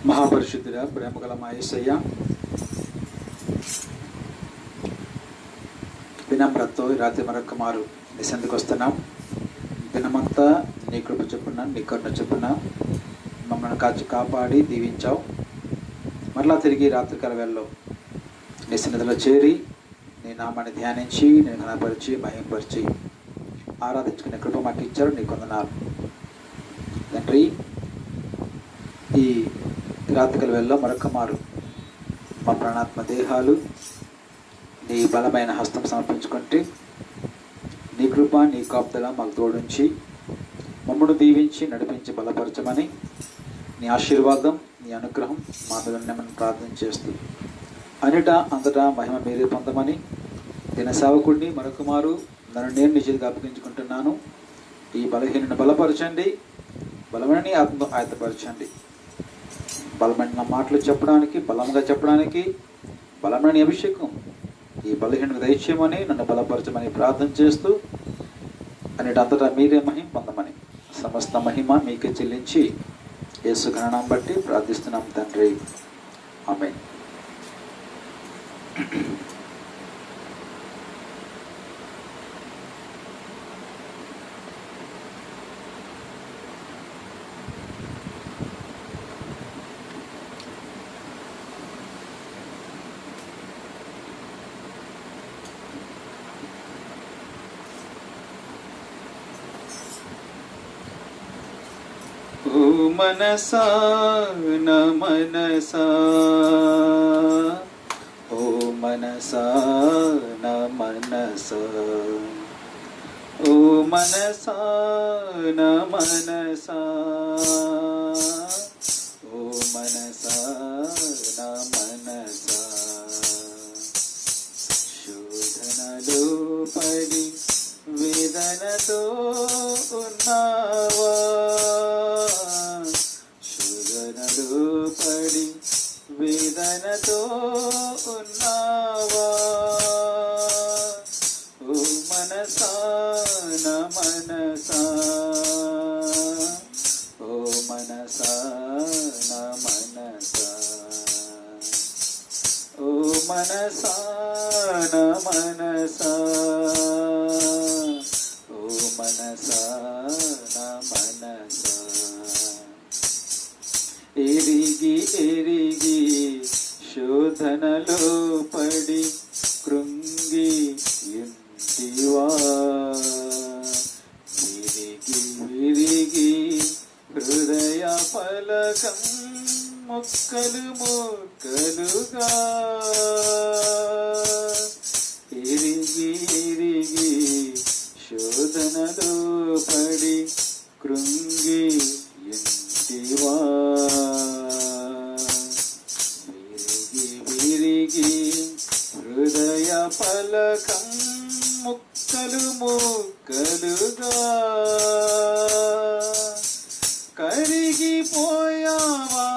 మహాపరిశుద్ధుడా, ప్రేమగల మా యేసయ్య, వినమ్రతతో రాత్రి మరొక మారు నీ సందుకు వస్తున్నాం. దినమంతా నీ కృప చొప్పున, నీ కరుణ చొప్పున మమ్మల్ని కాచి కాపాడి దీవించావు. మరలా తిరిగి రాత్రికాల వేళలో నీ సన్నిధిలో చేరి నీ నామాన్ని ధ్యానించి, నేను ఘనపరిచి, మహింపరిచి ఆరాధించుకునే కృప మాకు ఇచ్చారు. నీ కొందనాలు తండ్రి. ఈ రాత్రికాల వేళలో మరొక మారు మా ప్రాణాత్మ దేహాలు నీ బలమైన హస్తం సమర్పించుకుంటే నీ కృప, నీ కాపుదల మాకు తోడుంచి మమ్మను దీవించి నడిపించి బలపరచమని నీ ఆశీర్వాదం, నీ అనుగ్రహం మా మీద ఉండమని ప్రార్థన చేస్తూ అన్నిటా అంతటా మహిమ మీరే పొందమని దిన సేవకుడిని మరొక మారు నన్ను నేను నిజంగా అప్పగించుకుంటున్నాను. ఈ బలహీనను బలపరచండి, బలమైన ఆత్మతో ఆయతపరచండి. బలమైన మాటలు చెప్పడానికి, బలంగా చెప్పడానికి బలమైన అభిషేకం ఈ బలహీనకు దయచేయమని, నన్ను బలపరచమని ప్రార్థన చేస్తూ అన్నిటంతటా మీరే మహిమ పొందమని సమస్త మహిమ మీకే చెల్లించి యేసు ఘనాన్ని బట్టి ప్రార్థిస్తున్నాం తండ్రి. ఆమేన్. ఓ మనసా నా మనసా, ఓ మనసా నా మనసా, ఓ మనసా నా మనసా, ఓ మనసా నా మనసా. శోధనలో పడి వేదనతో ఉన్నావా, శోధనలో పడి వేదనతో ఉన్నావా, ఓ మనసా నా మనసా, ఓ మనసా నా మనసా, ఓ మనసా నా మనసా, ఓ మనసా నా మనసా. ఎరిగి ఎరిగి శోధనలో పడి కృంగి ఇంటివా, విరిగి విరిగి హృదయ ఫలకం ముక్కలు ముక్కలుగా, ఎరిగి ఎరిగి శోధనలో పడి కృంగి ఇంటివా, విరిగి విరిగి హృదయ ఫలకం ముక్కలు ముక్కలుగా, కరిగిపోయావా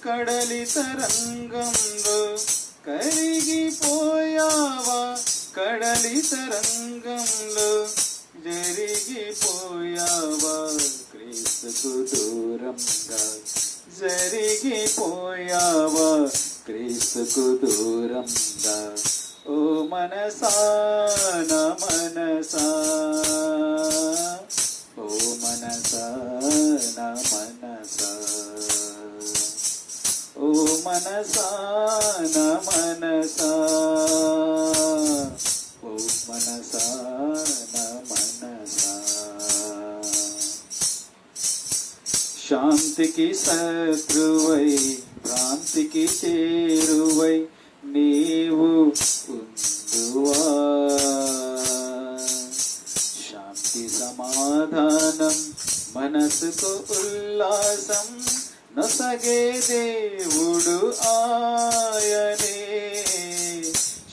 కడలి తరంగంలో, కరిగిపోయావా కడలి తరంగంలో, జరిగిపోయావా క్రీస్తుకు దూరంగా, జరిగిపోయావా క్రీస్తుకు దూరంగా. ఓ మనసా నా మనసా, ఓ మనసా నా మనసా, ఓ మనసా నా మనసా, ఓ మనసా నా మనసా. శాంతికి శత్రువై భ్రాంతికి చేరువై నీవు ఉందువా, శాంతి సమాధానం మనసుకు ఉల్లాసం నొసగే దేవుడు ఆయనే.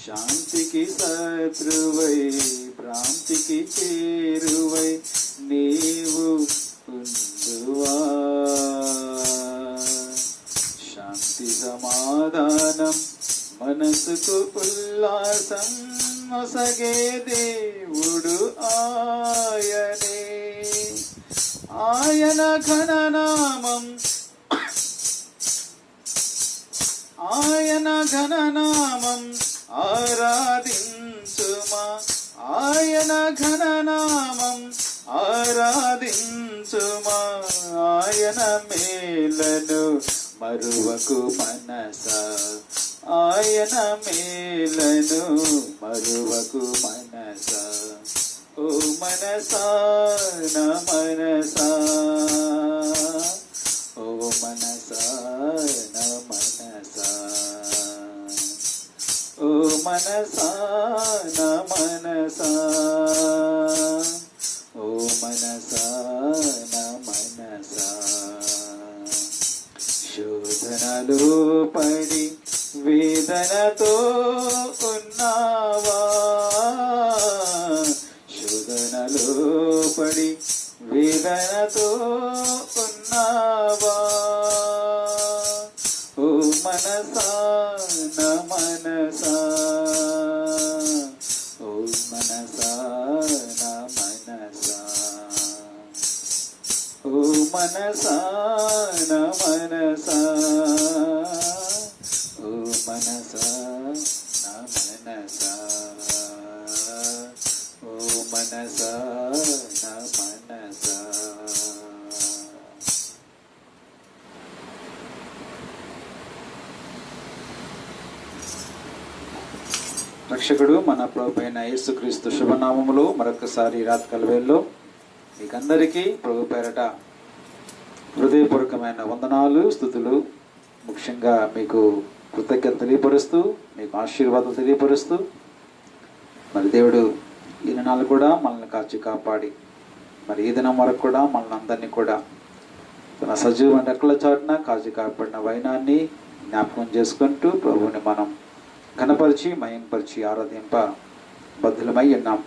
శాంతికి శత్రువై భ్రాంతికి చేరువై నీవు ఉందువా, శాంతి సమాధానం మనసుకు ఉల్లాసం నొసగే దేవుడు ఆయనే. ఆయన ఘననామం ఘననామం ఆరాధించుమా, ఆయన ఘననామం ఆరాధించుమా, ఆయన మేలను మరువకు మనస, ఆయన మేలను మరువకు మనస. ఓ మనసా నా మనసా, ఓ మనసా నా మనసా, ఓ మనసా నా మనసా, ఓ మనసా నా మనసా. శోధనలో పడి వేదనతో ఉన్నావా, శోధనలో పడి వేదనతో ఉన్నావా, ఓ మనసా నా మనసా, ఓ మనసా నా మనసా, ఓ మనసా నా మనసా, ఓ మనసా నా మనసా, ఓ మనసా నా మనసా. రక్షకుడు మన ప్రభువైన యేసుక్రీస్తు శుభనామములో మరొకసారి రాత్రి వేళలో మీకందరికీ ప్రభు పేరట హృదయపూర్వకమైన వందనాలు, స్తుతులు, ముఖ్యంగా మీకు కృతజ్ఞత తెలియపరుస్తూ, మీకు ఆశీర్వాదం తెలియపరుస్తూ, మరి దేవుడు ఈ దినాలు కూడా మనల్ని కాచి కాపాడి మరి ఈ దినం వరకు కూడా మనల్ని అందరినీ కూడా తన సజీవమైన రెక్కల చాటున కాచి కాపాడిన వైనాన్ని జ్ఞాపకం చేసుకుంటూ ప్రభువుని మనం ఘనపరిచి మయంపరిచి ఆరాధింప బద్ధులమై ఉన్నాం.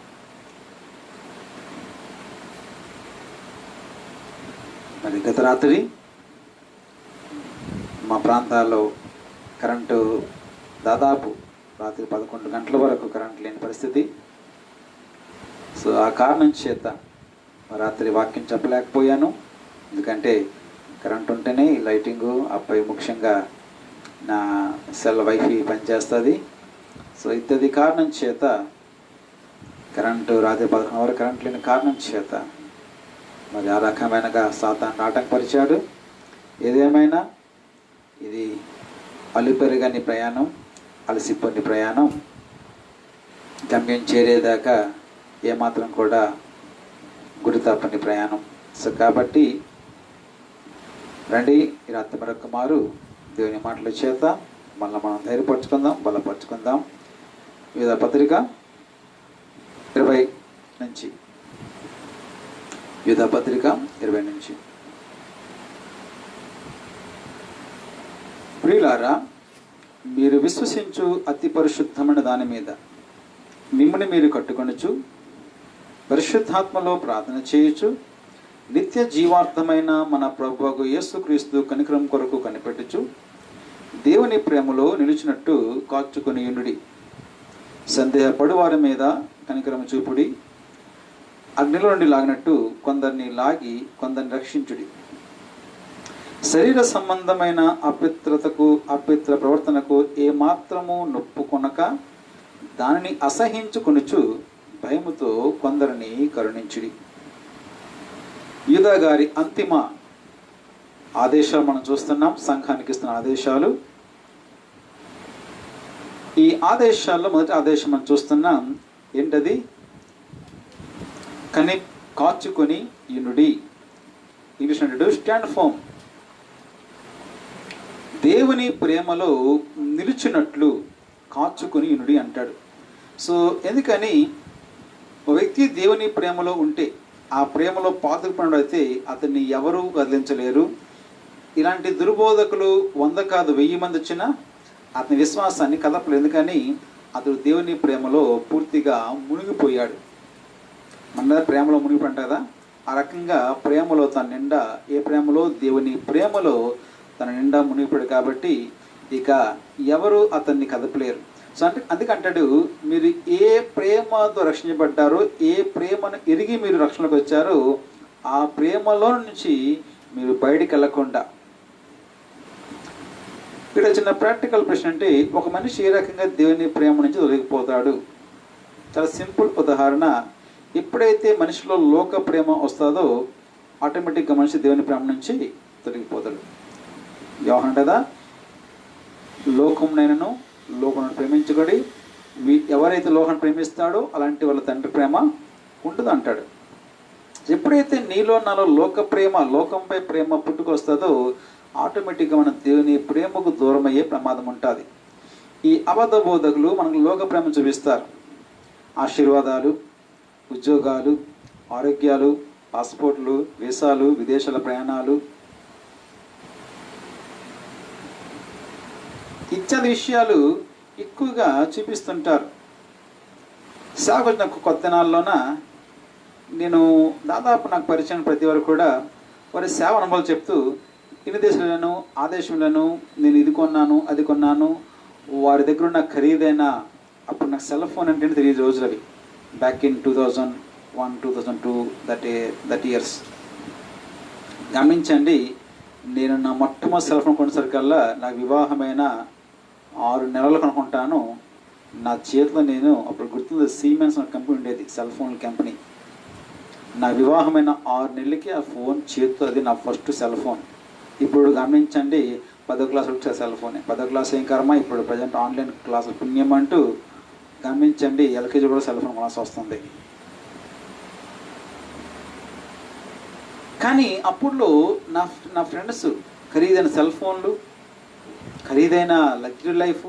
మరి గత రాత్రి మా ప్రాంతాల్లో కరెంటు దాదాపు రాత్రి 11 గంటల వరకు కరెంట్ లేని పరిస్థితి. సో ఆ కారణం చేత రాత్రి వాక్యం చెప్పలేకపోయాను, ఎందుకంటే కరెంట్ ఉంటేనే ఈ లైటింగు అబ్బాయి ముఖ్యంగా నా సెల్ వైఫై పనిచేస్తుంది. సో ఇత్యాది కారణం చేత కరెంటు రాత్రి 11 వరకు కరెంట్ లేని కారణం చేత మరి ఆ రకమైనగా సాతాను ఆటంకపరిచాడు. ఏదేమైనా ఇది అలుపెరగని ప్రయాణం, అలసిపోని ప్రయాణం, గమ్యం చేరేదాకా ఏమాత్రం కూడా గురి తప్పని ప్రయాణం. సో కాబట్టి రండి ఈ రాత్రి మరొక మారు దేవుని మాటల చేత మళ్ళీ మనం ధైర్యపరచుకుందాం, బలపరుచుకుందాం. వివిధ పత్రిక 20 నుంచి, యూదా పత్రిక 20 నుంచి. ప్రియులారా, మీరు విశ్వసించు అతి పరిశుద్ధమైన దాని మీద మిమ్మల్ని మీరు కట్టుకొనుచు, పరిశుద్ధాత్మలో ప్రార్థన చేయుచు, నిత్య జీవార్థమైన మన ప్రభువు యేసుక్రీస్తు కనికరం కొరకు కనిపెట్టుచు, దేవుని ప్రేమలో నిలిచినట్టు కాచుకొని యుండుడి. సందేహపడు వారి మీద కనికరం చూపుడి. అగ్నిలో నుండి లాగినట్టు కొందరిని లాగి కొందరిని రక్షించుడి. శరీర సంబంధమైన అపిత్ర ప్రవర్తనకు ఏమాత్రము నొప్పుకొనక దానిని అసహించుకొనుచు భయముతో కొందరిని కరుణించుడి. యూదా గారి అంతిమ ఆదేశాలు మనం చూస్తున్నాం, సంఘానికి ఇస్తున్న ఆదేశాలు. ఈ ఆదేశాల్లో మొదటి ఆదేశం మనం చూస్తున్నాం. ఏంటది? కాచుకొని యునుడి. ఇంగ్లీష్ అంటే స్టాండ్ ఫర్మ్. దేవుని ప్రేమలో నిలిచినట్లు కాచుకొని యునుడి అంటాడు. సో ఎందుకని ఒక వ్యక్తి దేవుని ప్రేమలో ఉంటే, ఆ ప్రేమలో పాతుకుపడితే అతన్ని ఎవరూ కదిలించలేరు. ఇలాంటి దుర్బోధకులు 100 కాదు 1000 మంది వచ్చినా అతని విశ్వాసాన్ని కదపలేదు. ఎందుకని అతడు దేవుని ప్రేమలో పూర్తిగా మునిగిపోయాడు. మన ప్రేమలో మునిగిపోయాడు కదా, ఆ రకంగా ప్రేమలో తన నిండా, ఏ ప్రేమలో? దేవుని ప్రేమలో తన నిండా మునిగిపోయాడు. కాబట్టి ఇక ఎవరు అతన్ని కదపలేరు. సో అందుకంటాడు, మీరు ఏ ప్రేమతో రక్షించబడ్డారో, ఏ ప్రేమను ఎరిగి మీరు రక్షణకు వచ్చారో, ఆ ప్రేమలో నుంచి మీరు బయటికి వెళ్ళకుండా ఇక్కడ చిన్న ప్రాక్టికల్ ప్రశ్న అంటే, ఒక మనిషి ఏ రకంగా దేవుని ప్రేమ నుంచి తొలగిపోతాడు? చాలా సింపుల్ ఉదాహరణ. ఎప్పుడైతే మనిషిలో లోక ప్రేమ వస్తుందో ఆటోమేటిక్గా మనిషి దేవుని ప్రేమ నుంచి తొలగిపోతాడు. యోహాను కదా, లోకంనైనను లోకమును ప్రేమించబడి ఎవరైతే లోకాన్ని ప్రేమిస్తాడో అలాంటి వాళ్ళ తండ్రి ప్రేమ ఉంటుంది అంటాడు. ఎప్పుడైతే నీలో నాలో లోక ప్రేమ, లోకంపై ప్రేమ పుట్టుకొస్తుందో ఆటోమేటిక్గా మన దేవుని ప్రేమకు దూరం అయ్యే ప్రమాదం ఉంటుంది. ఈ అబద్ధ బోధకులు మనకు లోక ప్రేమ చూపిస్తారు. ఆశీర్వాదాలు, ఉద్యోగాలు, ఆరోగ్యాలు, పాస్పోర్ట్లు, వీసాలు, విదేశాల ప్రయాణాలు ఇత్యాది విషయాలు ఎక్కువగా చూపిస్తుంటారు. సేవకు వచ్చిన కొత్త దినాల్లోన నేను దాదాపు నాకు పరిచయం ప్రతి వరకు కూడా వారి సేవ అనుభవాలు చెప్తూ ఇన్ని దేశాలను ఆ దేశంలోను నేను ఇది కొన్నాను అది కొన్నాను, వారి దగ్గర ఉన్న ఖరీదైన, అప్పుడు నాకు సెల్ ఫోన్ అంటే తెలియదు రోజులు అవి, బ్యాక్ ఇన్ 2001, 2002 దట్ ఇయర్స్. గమనించండి, నేను నా మొట్టమొదటి సెల్ ఫోన్ కొనేసరికల్లా నాకు వివాహమైన 6 నెలలు కనుక్కుంటాను. నా చేతిలో నేను అప్పుడు గుర్తుంది, సీమెన్స్ కంపెనీ ఉండేది, సెల్ ఫోన్ కంపెనీ. నా వివాహమైన 6 నెలలకి ఆ ఫోన్ చేతితో, అది నా ఫస్ట్ సెల్ ఫోన్. ఇప్పుడు గమనించండి, 10వ క్లాస్ వచ్చే సెల్ ఫోనే. 10వ క్లాస్ ఏం కర్మ, ఇప్పుడు ప్రజెంట్ ఆన్లైన్ క్లాసులు పుణ్యం అంటూ గమనించండి, ఎల్కేజీ కూడా సెల్ ఫోన్ క్లాస్ వస్తుంది. కానీ అప్పుడులో నా ఫ్రెండ్స్ ఖరీదైన సెల్ ఫోన్లు, ఖరీదైన లగ్జరీ లైఫ్,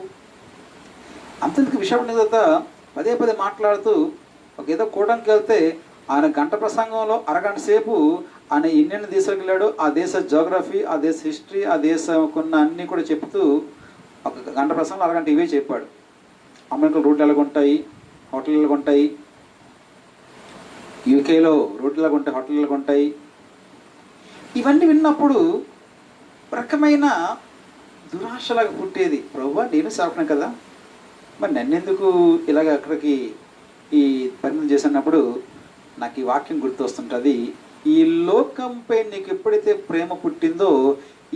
అంతకు విషయం తర్వాత పదే పదే మాట్లాడుతూ ఒక ఏదో కూడానికి వెళ్తే ఆయన గంట ప్రసంగంలో అరగంట సేపు ఆయన ఎన్నెన్ని దేశాలకు వెళ్ళాడు, ఆ దేశ జోగ్రఫీ, ఆ దేశ హిస్టరీ, ఆ దేశకున్న అన్నీ కూడా చెప్తూ ఒక గంట ప్రసంగంలో అరగంట ఇవే చెప్పాడు. అమెరికాలో రోడ్లు ఎలాగుంటాయి, హోటళ్ళు ఎలాగుంటాయి, యూకేలో రోడ్లు ఎలాగుంటాయి, హోటళ్ళు ఎలాగుంటాయి, ఇవన్నీ విన్నప్పుడు రకమైన దురాశలాగా పుట్టేది. ప్రభువా, నేను సేవకునే కదా, మరి నన్నెందుకు ఇలాగ అక్కడికి ఈ పరిణామం చేసినప్పుడు నాకు ఈ వాక్యం గుర్తొస్తుంటుంది. ఈ లోకంపై నీకు ఎప్పుడైతే ప్రేమ పుట్టిందో,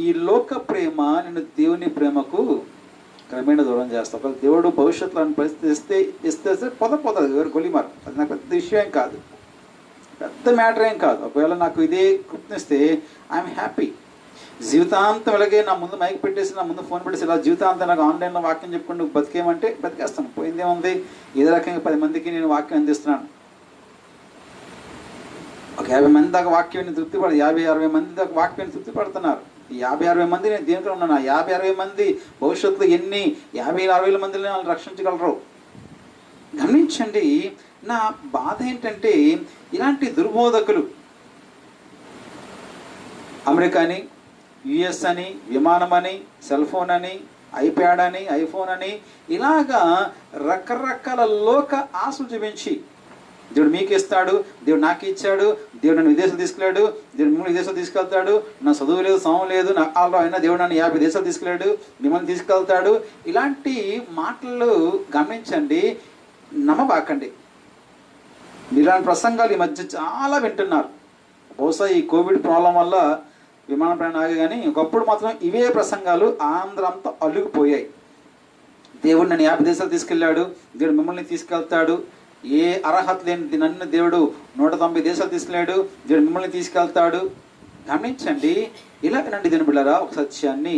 ఈ లోక ప్రేమ నిన్ను దేవుని ప్రేమకు క్రమేణా దూరం చేస్తావు. ఒకవేళ దేవుడు భవిష్యత్తులో పరిస్థితి ఇస్తే పోతుంది, ఎవరు గొలిమారు, అది నాకు పెద్ద విషయం కాదు, పెద్ద మ్యాటర్ ఏం కాదు. ఒకవేళ నాకు ఇదే కృప్నిస్తే ఐఎమ్ హ్యాపీ. జీవితాంతం ఇలాగే నా ముందు మైక్ పెట్టేసి, నా ముందు ఫోన్ పెట్టేసి ఇలా జీవితాంతం నాకు ఆన్లైన్లో వాక్యం చెప్పుకుంటూ బతికేమంటే బతికేస్తాను. పోయిందేముంది, ఏదో రకంగా 10 మందికి నేను వాక్యం అందిస్తున్నాను. ఒక 50 మంది దాకా వాక్యాన్ని తృప్తి పడదు, 50-60 మంది దాకా వాక్యాన్ని తృప్తి పడుతున్నారు. ఈ 50-60 మంది నేను దేంట్లో ఉన్నాను. 50-60 మంది భవిష్యత్తులో ఎన్ని 50-60 మందిని వాళ్ళు రక్షించగలరు. గమనించండి, నా బాధ ఏంటంటే ఇలాంటి దుర్బోధకులు అమెరికా అని, యుఎస్ అని, విమానం అని, సెల్ ఫోన్ అని, ఐప్యాడ్ అని, ఐఫోన్ అని, ఇలాగా రకరకాల లోక ఆశలు చూపించి దేవుడు మీకు ఇస్తాడు, దేవుడు నాకు ఇచ్చాడు, దేవుడు నన్ను విదేశాలు తీసుకెళ్ళాడు, దేవుడు మిమ్మల్ని విదేశాలు తీసుకెళ్తాడు, నా చదువు లేదు, సమయం లేదు, నా కాలంలో అయినా దేవుడు నన్ను 50 దేశాలు తీసుకెళ్ళాడు, మిమ్మల్ని తీసుకెళ్తాడు, ఇలాంటి మాటలు గమనించండి, నమ్మబాకండి. ఇలాంటి ప్రసంగాలు ఈ మధ్య చాలా వింటున్నారు. బహుశా ఈ కోవిడ్ ప్రాబ్లం వల్ల విమాన ప్రయాణం ఆగే, కానీ ఒకప్పుడు మాత్రం ఇవే ప్రసంగాలు ఆంధ్ర అంతా అలుగుపోయాయి. దేవుడు నన్ను 50 దేశాలు తీసుకెళ్ళాడు, దేవుడు మిమ్మల్ని తీసుకెళ్తాడు, ఏ అర్హత లేని నన్ను దేవుడు 190 దేశాలు తీసుకెళ్ళాడు, దేవుడు మిమ్మల్ని తీసుకెళ్తాడు. గమనించండి, ఇలాగనండి దీని బిళ్ళరా, ఒక సత్యాన్ని,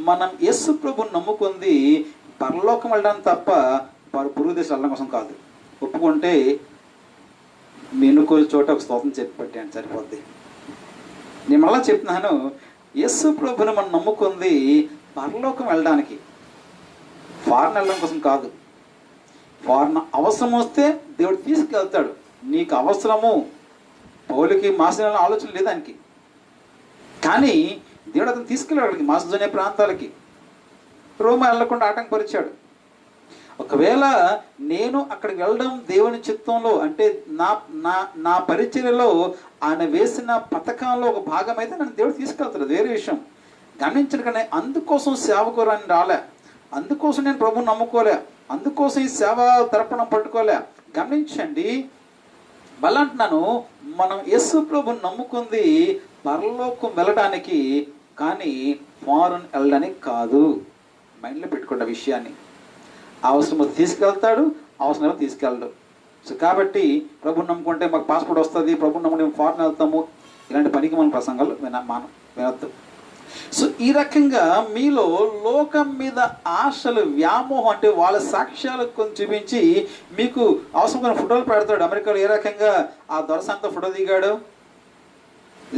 మనం యేసు ప్రభుని నమ్ముకుంది పరలోకం వెళ్ళడానికి తప్ప పొరుగు దేశం వెళ్ళడం కోసం కాదు. ఒప్పుకుంటే మీ ఎన్నుకోని చోట ఒక స్తోత్రం చెప్పి పెట్టండి, సరిపోద్ది. నేను మళ్ళా చెప్తున్నాను, యేసు ప్రభుని మనం నమ్ముకుంది పరలోకం వెళ్ళడానికి, ఫారెన్ వెళ్ళడం కోసం కాదు. ఫారెన్ అవసరం వస్తే దేవుడు తీసుకెళ్తాడు. నీకు అవసరము, పౌలుకి మాసిదోనియా ఆలోచన లేదు దానికి, కానీ దేవుడు అతను తీసుకెళ్ళాడు అక్కడికి, మాసిదోనియా ప్రాంతాలకి. రోమా వెళ్ళకుండా ఆటంకపరిచాడు. ఒకవేళ నేను అక్కడికి వెళ్ళడం దేవుని చిత్తంలో, అంటే నా పరిచర్యలో ఆయన వేసిన పథకంలో ఒక భాగం అయితే నన్ను దేవుడు తీసుకెళ్తాడు, వేరే విషయం. గమనించడు. కానీ అందుకోసం సేవకురాన్ని రాలే, అందుకోసం నేను ప్రభువుని నమ్ముకోలే, అందుకోసం ఈ సేవ తర్పణం పట్టుకోలే. గమనించండి, బలంటున్నాను, మనం యేసు ప్రభువుని నమ్ముకుంది పరలోకం వెళ్ళడానికి, కానీ ఫారెన్ వెళ్ళడానికి కాదు. మైండ్లో పెట్టుకున్న విషయాన్ని. అవసరం తీసుకెళ్తాడు, అవసరం తీసుకెళ్ళడు. సో కాబట్టి ప్రభుని నమ్ముకుంటే మాకు పాస్పోర్ట్ వస్తుంది, ప్రభుని నమ్ముకుంటే మేము ఫారెన్ వెళ్తాము, ఇలాంటి పనికి మన ప్రసంగాలు వినొద్దు. సో ఈ రకంగా మీలో లోకం మీద ఆశలు, వ్యామోహం, అంటే వాళ్ళ సాక్ష్యాలు కొంచెం చూపించి మీకు అవసరమైన ఫోటోలు పెడతాడు. అమెరికాలో ఏ రకంగా ఆ దొరసంతో ఫోటో దిగాడు,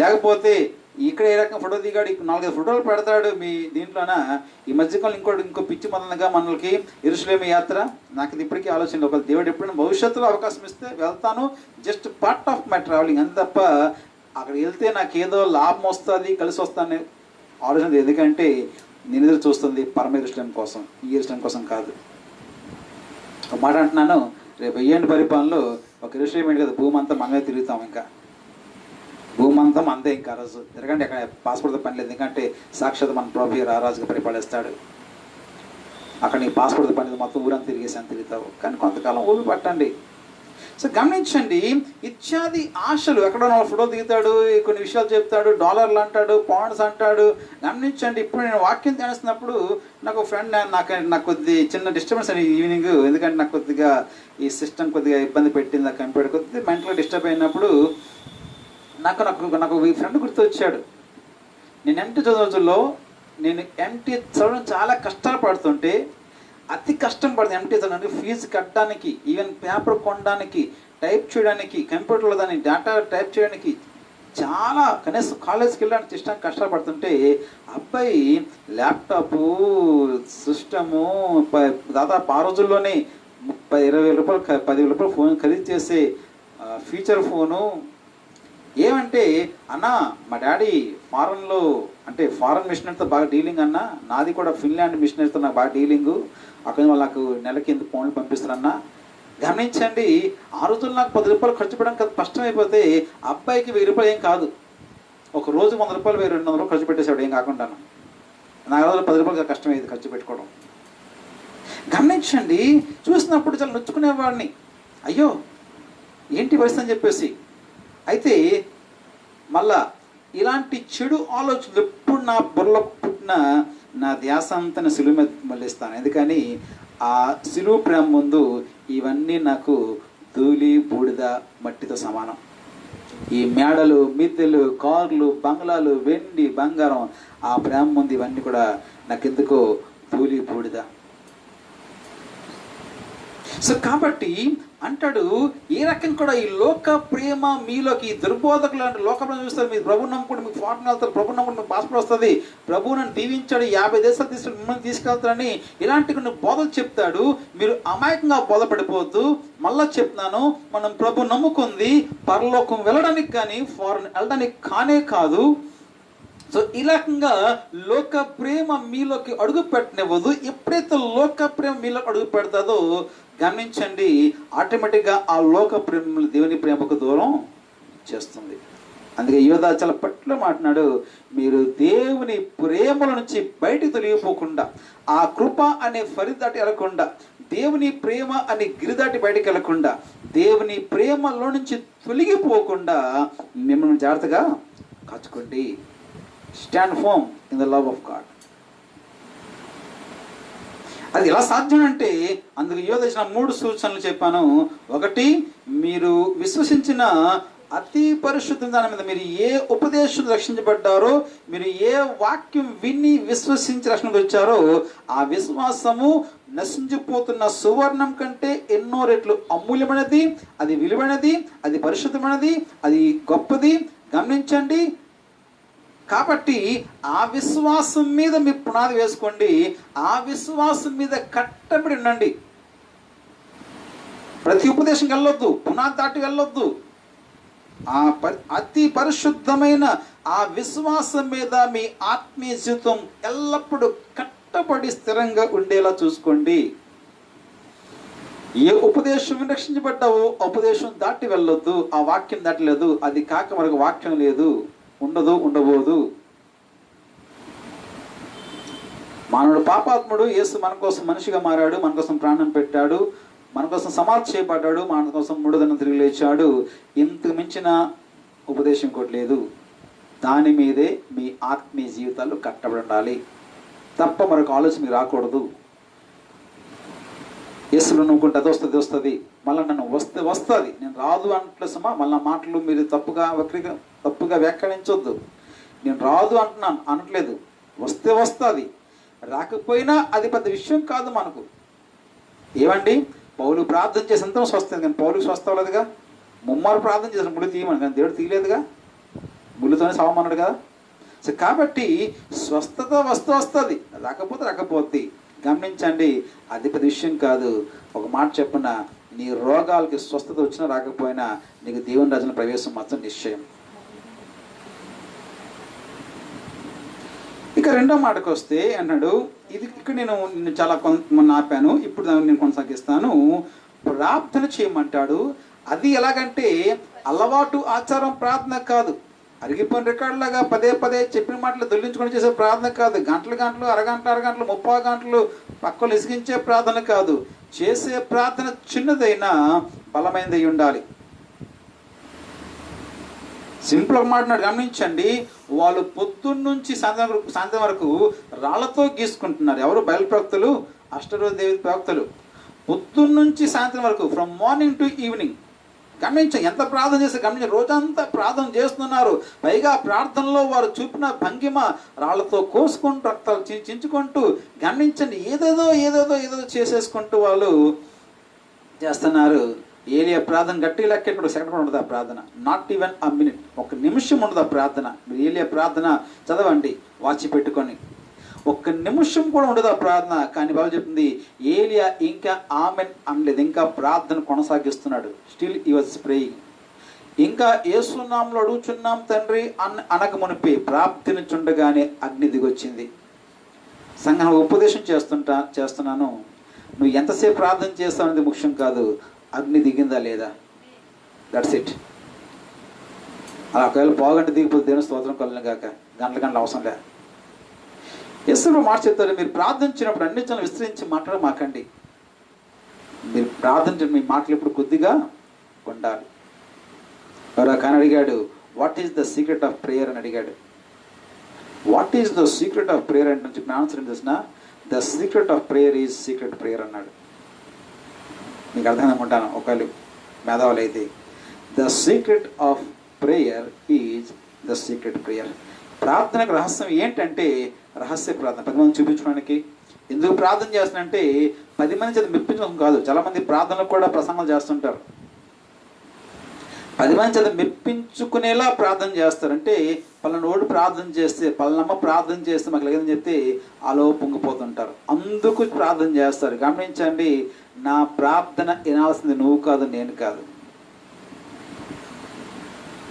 లేకపోతే ఇక్కడ ఏ రకంగా ఫోటో దిగాడు, 4-5 ఫోటోలు పెడతాడు మీ దీంట్లోన. ఈ మధ్యకాలం ఇంకో పిచ్చి మొదలుగా మనకి యెరూషలేము యాత్ర. నాకు ఇది ఇప్పటికీ ఆలోచన, ఒక దేవుడు ఎప్పుడైనా భవిష్యత్తులో అవకాశం ఇస్తే వెళ్తాను, just part of my travelling అంత తప్ప అక్కడ వెళ్తే నాకు ఏదో లాభం వస్తుంది, కలిసి వస్తాను ఆలోచన. ఎందుకంటే నేను ఎదురు చూస్తుంది పరమ యెరూషలేము కోసం, ఈ యెరూషలేము కోసం కాదు. ఒక మాట అంటున్నాను, రేపు 1000 పరిపాలనలో ఒక యెరూషలేము ఏంటి కదా, భూమి అంతా మనమే తిరుగుతాం. ఇంకా భూమి అంతా అంతే. ఇంకా రోజు తిరగండి, అక్కడ పాస్పోర్ట్తో పని లేదు. ఎందుకంటే సాక్షాత్ మన ప్రభు రారాజుగా పరిపాలిస్తాడు. అక్కడ నీ పాస్పోర్ట్తో పని లేదు, మొత్తం ఊరంతా తిరిగేసి తిరుగుతావు. కానీ కొంతకాలం ఊపి పట్టండి. సో గమనించండి, ఇత్యాది ఆశలు. ఎక్కడో 4 ఫోటోలు దిగుతాడు, కొన్ని విషయాలు చెప్తాడు, డాలర్లు అంటాడు, పౌండ్స్ అంటాడు. గమనించండి, ఇప్పుడు నేను వాక్యం ధ్యానిస్తున్నప్పుడు నాకు ఫ్రెండ్ నాకు కొద్ది చిన్న డిస్టర్బెన్స్ అని ఈవినింగ్. ఎందుకంటే నాకు కొద్దిగా ఈ సిస్టమ్ కొద్దిగా ఇబ్బంది పెట్టింది, ఆ కంప్యూటర్ కొద్దిగా మెంటల్గా డిస్టర్బ్ అయినప్పుడు నాకు ఈ ఫ్రెండ్ గుర్తు వచ్చాడు. నేను ఎంటీ చదువులో నేను ఎంటీ చదవడం చాలా కష్టాలు పడుతుంటే, అతి కష్టం పడుతుంది ఎంటీ చదవడానికి, ఫీజు కట్టడానికి, ఈవెన్ పేపర్ కొనడానికి, టైప్ చేయడానికి, కంప్యూటర్లో దాన్ని డేటా టైప్ చేయడానికి, చాలా కనీసం కాలేజ్కి వెళ్ళడానికి ఇష్టం కష్టాలు పడుతుంటే, అబ్బాయి ల్యాప్టాపు, సిస్టము దాదాపు ఆ రోజుల్లోనే 20,000 రూపాయలు 10,000 రూపాయలు ఫోన్ ఖరీదు చేసే ఫీచర్ ఫోను. ఏమంటే అన్న మా డాడీ ఫారెన్లో, అంటే ఫారెన్ మిషనరీతో బాగా డీలింగ్ అన్న, నాది కూడా ఫిన్లాండ్ మిషనరీతో నాకు బాగా డీలింగు, అక్కడ వాళ్ళు నాకు నెలకి ఇంత ఫోన్లు పంపిస్తారన్న. గమనించండి, ఆ రోజుల్లో నాకు 10 రూపాయలు ఖర్చు పెట్టడం కష్టమైపోతే, అబ్బాయికి 1000 రూపాయలు ఏం కాదు, ఒక రోజు 100 రూపాయలు 200 రూపాయలు ఖర్చు పెట్టేసాడు ఏం కాకుండా. నాకు రోజుల్లో 10 రూపాయలు కష్టమయ్యేది ఖర్చు పెట్టుకోవడం. గమనించండి, చూసినప్పుడు చాలా నొచ్చుకునేవాడిని, అయ్యో ఏంటి పరిస్థితి అని చెప్పేసి. అయితే మళ్ళా ఇలాంటి చెడు ఆలోచనలు ఎప్పుడు నా బుర్రలో పుట్టిన నా ధ్యాస అంతా సిలువ మీద మళ్ళిస్తాను. ఎందుకని ఆ సిలువ ప్రేమ ముందు ఇవన్నీ నాకు ధూళి, బూడిద, మట్టితో సమానం. ఈ మేడలు, మిద్దెలు, కార్లు, బంగ్లాలు, వెండి, బంగారం, ఆ ప్రేమ ముందు ఇవన్నీ కూడా నాకెందుకో ధూళి, బూడిద. సో కాబట్టి అంటాడు, ఏ రకంగా కూడా ఈ లోక ప్రేమ మీలోకి, ఈ దుర్బోధకులు అంటే లోకంలో చూస్తారు, మీరు ప్రభు నమ్ముకుంటే మీకు ఫారెన్ వెళ్తారు, ప్రభు నమ్ముకుంటే మీకు పాస్పోర్ట్ వస్తుంది, ప్రభు నన్ను దీవించాడు, 50 దేశాలు తీసుకుని మిమ్మల్ని తీసుకెళ్తారని ఇలాంటి కొన్ని బోధలు చెప్తాడు. మీరు అమాయకంగా బోధపడిపోవద్దు. మళ్ళా చెప్తున్నాను, మనం ప్రభు నమ్ముకుంది పరలోకం వెళ్ళడానికి కానీ ఫారెన్ వెళ్ళడానికి కానే కాదు. సో ఈ రకంగా లోక ప్రేమ మీలోకి అడుగు పెట్టనివ్వదు. ఎప్పుడైతే లోక ప్రేమ మీలోకి అడుగు పెడతాదో గమనించండి, ఆటోమేటిక్గా ఆ లోక ప్రేమ దేవుని ప్రేమకు దూరం చేస్తుంది. అందుకే యోధా చాలా పట్ల మాట్లాడు, మీరు దేవుని ప్రేమల నుంచి బయటకు తొలగిపోకుండా, ఆ కృప అనే ఫరి దాటి వెళ్ళకుండా, దేవుని ప్రేమ అనే గిరి దాటి బయటకు వెళ్ళకుండా, దేవుని ప్రేమలో నుంచి తొలగిపోకుండా మిమ్మల్ని జాగ్రత్తగా కాచుకోండి. Stand firm in the love of God. అది ఎలా సాధ్యం అంటే, అందుకు యోధ 3 సూచనలు చెప్పాను. ఒకటి, మీరు విశ్వసించిన అతి పరిశుద్ధ దాని మీద మీరు ఏ ఉపదేశం రక్షించబడ్డారో, మీరు ఏ వాక్యం విని విశ్వసించి రక్షణకు వచ్చారో, ఆ విశ్వాసము నశించిపోతున్న సువర్ణం కంటే ఎన్నో రెట్లు అమూల్యమైనది, అది విలువైనది, అది పరిశుద్ధమైనది, అది గొప్పది. గమనించండి, కాబట్టి ఆ విశ్వాసం మీద మీరు పునాది వేసుకోండి, ఆ విశ్వాసం మీద కట్టబడి ఉండండి. ప్రతి ఉపదేశంకి వెళ్ళొద్దు, పునాది దాటి వెళ్ళొద్దు. అతి పరిశుద్ధమైన ఆ విశ్వాసం మీద మీ ఆత్మీయ జీవితం ఎల్లప్పుడూ కట్టబడి స్థిరంగా ఉండేలా చూసుకోండి. ఏ ఉపదేశం రక్షించబడ్డావో ఉపదేశం దాటి వెళ్ళొద్దు, ఆ వాక్యం దాటలేదు. అది కాక మనకు వాక్యం లేదు, ఉండదు, ఉండబోదు. మానవుడు పాపాత్ముడు, యేసు మన కోసం మనిషిగా మారాడు, మన కోసం ప్రాణం పెట్టాడు, మన కోసం సమాధి చేయబడ్డాడు, మన కోసం 3వ దినం తిరిగి లేచాడు. ఇంతకు మించిన ఉపదేశం కూడా లేదు. దాని మీదే మీ ఆత్మీయ జీవితాలు కట్టబడి ఉండాలి. తప్ప మరొక ఆలోచన మీకు రాకూడదు. యేసులో నమ్ముకుంటే అది వస్తుంది, మళ్ళీ నన్ను వస్తుంది, నేను రాదు అంటలేసమ్మా. మళ్ళీ మాటలు మీరు తప్పుగా వ్యాఖ్యానించొద్దు. నేను రాదు అంటున్నాను అనట్లేదు, వస్తుంది. రాకపోయినా అది పెద్ద విషయం కాదు మనకు. ఏమండి, పౌలు ప్రార్థన చేసేంత స్వస్థది, కానీ పౌలుకి స్వస్థ అవ్వలేదుగా. ముమ్మారు ప్రార్థన చేసిన ముళ్ళు తీయమని, కానీ దేవుడు తీయలేదుగా, ముళ్ళుతోనే సావమన్నాడు కదా. సో కాబట్టి స్వస్థత వస్తుంది, రాకపోద్ది. గమనించండి, అది పెద్ద విషయం కాదు. ఒక మాట చెప్పున, నీ రోగాలకి స్వస్థత వచ్చినా రాకపోయినా నీకు దేవుని రాజ్యంలో ప్రవేశం మాత్రం నిశ్చయం. ఇక రెండో మాటకు వస్తే అన్నాడు, ఇది ఇక్కడ నేను చాలా మొన్న ఆపాను, ఇప్పుడు దాన్ని నేను కొనసాగిస్తాను. ప్రార్థన చేయమంటాడు. అది ఎలాగంటే అలవాటు ఆచారం ప్రార్థన కాదు, అరిగిపోయిన రికార్డులాగా పదే చెప్పిన మాటలు దొల్లించుకొని చేసే ప్రార్థన కాదు, గంటలు అరగంటలు 30 గంటలు పక్కలు ఇసిగించే ప్రార్థన కాదు. చేసే ప్రార్థన చిన్నదైనా బలమైనది అయి ఉండాలి. సింపుల్ ఒక మాట గమనించండి, వాళ్ళు పొద్దున్న నుంచి సాయంత్రం వరకు రాళ్లతో గీసుకుంటున్నారు. ఎవరు? బయలు ప్రవక్తలు, అష్టరోజు దేవి ప్రవక్తలు. పొద్దున్న నుంచి సాయంత్రం వరకు, ఫ్రమ్ మార్నింగ్ టు ఈవినింగ్. గమనించండి, ఎంత ప్రార్థన చేస్తే గమనించండి, రోజంతా ప్రార్థన చేస్తున్నారు. పైగా ప్రార్థనలో వారు చూపిన భంగిమ రాళ్లతో కోసుకుంటూ రక్తాలు చించుకుంటూ, గమనించండి, ఏదేదో చేసేసుకుంటూ వాళ్ళు చేస్తున్నారు. ఏలియా ప్రార్థన గట్టి లెక్క సెకండ్ ఉండదు ఆ ప్రార్థన, నాట్ ఈవెన్ అ మినిట్, 1 నిమిషం ఉండదు ఆ ప్రార్థన. మీరు ఏలియా ప్రార్థన చదవండి వాచి పెట్టుకొని, 1 నిమిషం కూడా ఉండదు ఆ ప్రార్థన. కానీ బాబు చెప్తుంది, ఏలియా ఇంకా ఆమెన్ అనలేదు, ఇంకా ప్రార్థన కొనసాగిస్తున్నాడు. Still he was praying. ఇంకా యేసు నామములో అడుగుచున్నాం తండ్రి అనక మునిపే ప్రార్థించుండగానే అగ్ని దిగొచ్చింది. సంఘం ఉపదేశం చేస్తున్నాను, నువ్వు ఎంతసేపు ప్రార్థన చేస్తావనేది ముఖ్యం కాదు, అగ్ని దిగిందా లేదా, దట్స్ ఇట్. అలా ఒకవేళ పావుగంట దిగిపోతే దేవుని స్తోత్రం కలను కాక, గంటల అవసరం లే. యేసు మాట చెప్తారు, మీరు ప్రార్థించినప్పుడు అన్ని జనం విస్తరించి మాట్లాడమాకండి. మీరు ప్రార్థించిన మీ మాటలు ఇప్పుడు కొద్దిగా ఉండాలి. కానీ అడిగాడు, what is the secret of prayer అని అడిగాడు. What is the secret of prayer అంటే చెప్పిన ఆన్సర్ ఏం తెలిసిన, the secret of prayer is secret prayer అన్నాడు. మీకు అర్థం అనుకుంటాను ఒకళ్ళు మేధావులు అయితే. The secret of prayer is the secret prayer. ప్రార్థనకు రహస్యం ఏంటంటే రహస్య ప్రార్థన. 10 మంది చూపించడానికి. ఎందుకు ప్రార్థన చేస్తానంటే 10 మంది చేత మెప్పించడం కాదు. చాలామంది ప్రార్థనలు కూడా ప్రసంగాలు చేస్తుంటారు. 10 మంది చేత మెప్పించుకునేలా ప్రార్థన చేస్తారంటే, పలానోడు ప్రార్థన చేస్తే, పలానమ్మ ప్రార్థన చేస్తే మాకు లేదని చెప్తే అలో పొంగిపోతుంటారు. అందుకు ప్రార్థన చేస్తారు. గమనించండి, నా ప్రార్థన వినాల్సింది నువ్వు కాదు, నేను కాదు.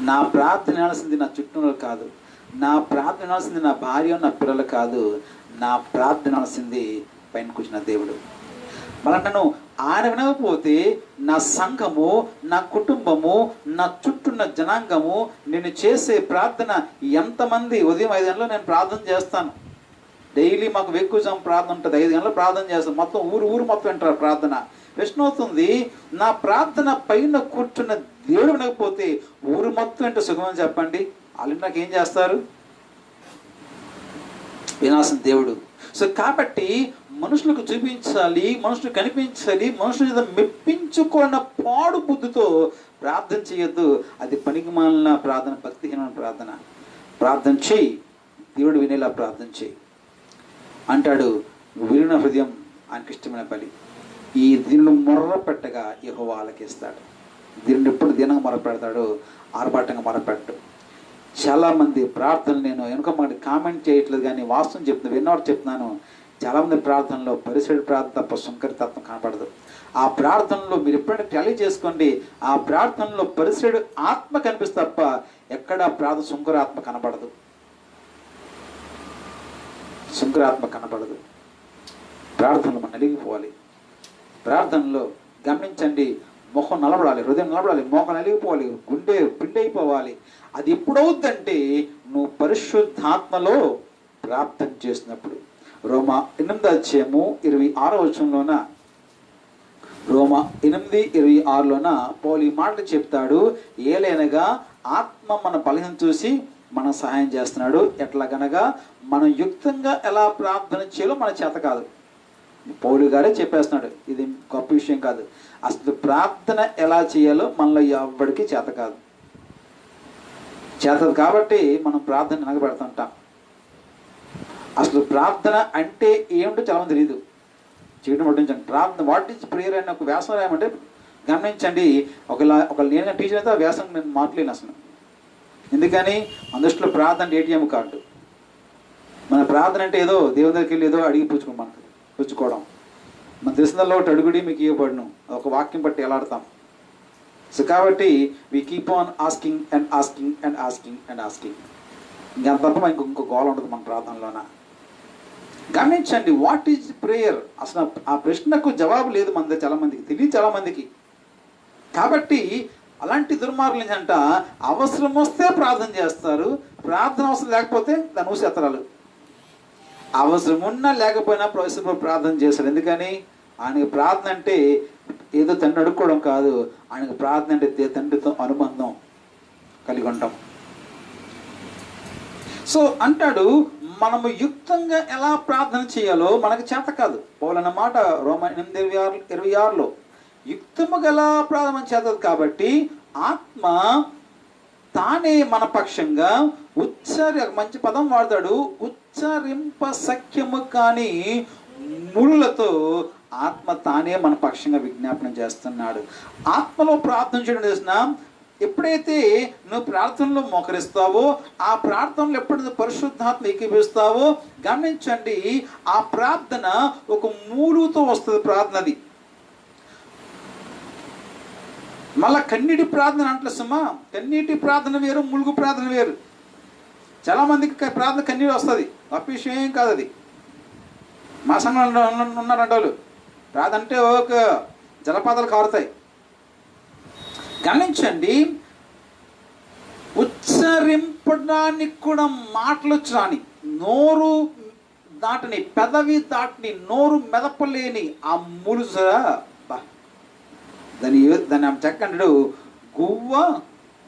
నా ప్రార్థన వినాల్సింది నా చుట్టూ కాదు. నా ప్రార్థన వినాల్సింది నా భార్య, నా పిల్లలు కాదు. నా ప్రార్థన వినాల్సింది పైన కూర్చున్న దేవుడు. మళ్ళీ నన్ను ఆయన వినకపోతే నా సంఘము, నా కుటుంబము, నా చుట్టూన్న జనాంగము, నేను చేసే ప్రార్థన ఎంతమంది ఉదయం 5 గంటలు నేను ప్రార్థన చేస్తాను. డైలీ మాకు వెక్కుజాం ప్రార్థన ఉంటుంది, 5 గంటలు ప్రార్థన చేస్తాం. మొత్తం ఊరు మొత్తం వింటారు ప్రార్థన. ప్రశ్న అవుతుంది, నా ప్రార్థన పైన కూర్చున్న దేవుడు వినకపోతే ఊరు మొత్తం వింటే సుఖమని చెప్పండి. వాళ్ళు నాకేం చేస్తారు? వినాల్సిన దేవుడు. సో కాబట్టి మనుషులకు చూపించాలి, మనుషులకు కనిపించాలి, మనుషుల చేత మెప్పించుకున్న పాడు బుద్ధితో ప్రార్థన చేయొద్దు. అది పనికిమాలిన ప్రార్థన, భక్తిహీనమైన ప్రార్థన. ప్రార్థన చేయి, దేవుడు వినేలా ప్రార్థన చేయి అంటాడు. విరిన హృదయం ఆయనకి ఇష్టమైన బలి. ఈ దీనిని మొర్ర పెట్టగా యెహోవా ఆలకిస్తాడు. దీనిని ఎప్పుడు దీనంగా మొరపెడతాడు, ఆర్భాటంగా మొరపెట్టు. చాలామంది ప్రార్థనలు, నేను వెనుక మాట కామెంట్ చేయట్లేదు కానీ వాస్తవం చెప్తున్నాను, విన్నవాడు చెప్తున్నాను. చాలామంది ప్రార్థనలో పరిసెడు ప్రార్థన తప్ప సుంకరి తత్వం కనపడదు. ఆ ప్రార్థనలో మీరు ఎప్పుడైనా ట్యాలీ చేసుకోండి, ఆ ప్రార్థనలో పరిసెడు ఆత్మ కనిపిస్తే తప్ప ఎక్కడ ప్రార్థన సుంకర ఆత్మ కనపడదు. సుంకర ఆత్మ కనపడదు. ప్రార్థనలో మనం నలిగిపోవాలి. ప్రార్థనలో గమనించండి, మొహం నలబడాలి, హృదయం నలబడాలి, మోహం నలిగిపోవాలి, గుండె పిండి అయిపోవాలి. అది ఎప్పుడవుద్దంటే నువ్వు పరిశుద్ధాత్మలో ప్రార్థన చేసినప్పుడు. రోమా 8:26 రోమా 8:26 పౌలు ఈ మాటలు చెప్తాడు. ఏలైనగా ఆత్మ మన బలహీనత చూసి మన సహాయం చేస్తున్నాడు. ఎట్లాగనగా మనం యుక్తంగా ఎలా ప్రార్థన చేయాలో మన చేత కాదు. పౌలు గారే చెప్పేస్తున్నాడు, ఇది గొప్ప విషయం కాదు. అసలు ప్రార్థన ఎలా చేయాలో మనలో ఎవ్వడికి చేత కాదు. చేతది కాబట్టి మనం ప్రార్థన వెనకబెడుతుంటాం. అసలు ప్రార్థన అంటే ఏమిటో చాలా మంది తెలియదు. చేయడం పట్టించండి. ప్రార్థన వాట్ ఈజ్ ప్రేయర్ అని ఒక వ్యాసం రాయమంటే గమనించండి. ఒక నేను టీచర్ అయితే ఆ వ్యాసం నేను మాట్లాడలేను అసలు. ఎందుకని అందులో ప్రార్థన ఏటీఎం కార్డు. మన ప్రార్థన అంటే ఏదో దేవుని దగ్గరికి వెళ్ళి ఏదో అడిగి పుచ్చుకోవడం. మన తెలిసినల్లో ఒకటి అడుగుడి మీకు ఇవ్వబడును, ఒక వాక్యం బట్టి ఎలా ఆడతాం. సో కాబట్టి we keep on asking and asking and asking and asking. ఇంకా తప్ప ఇంకో గోల్ ఉంటుంది మన ప్రార్థనలోన. గమనించండి, వాట్ ఈజ్ ప్రేయర్? అసలు ఆ ప్రశ్నకు జవాబు లేదు మన దగ్గర. చాలా మందికి తెలియదు, చాలా మందికి. కాబట్టి అలాంటి దుర్మార్గులు ఏంటంట, అవసరం వస్తే ప్రార్థన చేస్తారు, ప్రార్థన అవసరం లేకపోతే దాని ఊసేత్తరాలు. అవసరం ఉన్నా లేకపోయినా ప్రార్థన చేస్తారు. ఎందుకని? ఆయనకి ప్రార్థన అంటే ఏదో తండ్రి అడుక్కోవడం కాదు. ఆయనకు ప్రార్థన అంటే తండ్రితో అనుబంధం కలిగి ఉంటాం. సో అంటాడు, మనము యుక్తంగా ఎలా ప్రార్థన చేయాలో మనకు చేత కాదు. పౌలన్నమాట రోమా 8:26లో యుక్తముగా ఎలా ప్రార్థన చేతది కాబట్టి ఆత్మ తానే మన పక్షంగా మంచి పదం వాడతాడు, ఉచ్చరింప సఖ్యము కాని మురులతో ఆత్మ తానే మన పక్షంగా విజ్ఞాపనం చేస్తున్నాడు. ఆత్మలో ప్రార్థన చేయడం చేసిన ఎప్పుడైతే నువ్వు ప్రార్థనలో మోకరిస్తావో, ఆ ప్రార్థనలో ఎప్పుడైతే పరిశుద్ధాత్మ ఏకీభవిస్తావో, గమనించండి, ఆ ప్రార్థన ఒక మూలుతో వస్తుంది. ప్రార్థనది మళ్ళా కన్నీటి ప్రార్థన అంటలే సుమా. కన్నీటి ప్రార్థన వేరు, ములుగు ప్రార్థన వేరు. చాలా మందికి ప్రార్థన కన్నీరు వస్తుంది, గొప్ప విషయం ఏం కాదు అది. మా సంఘంలో ఉన్నారంట వాళ్ళు ప్రార్థన అంటే ఒక జలపాతాలు కారుతాయి. గమనించండి, ఉచ్చరింపడానికి కూడా మాటలు రాని, నోరు దాటిని, పెదవి దాటిని, నోరు మెదపలేని ఆ ములుసరా దాన్ని ఆమె చెక్కంటాడు, గువ్వ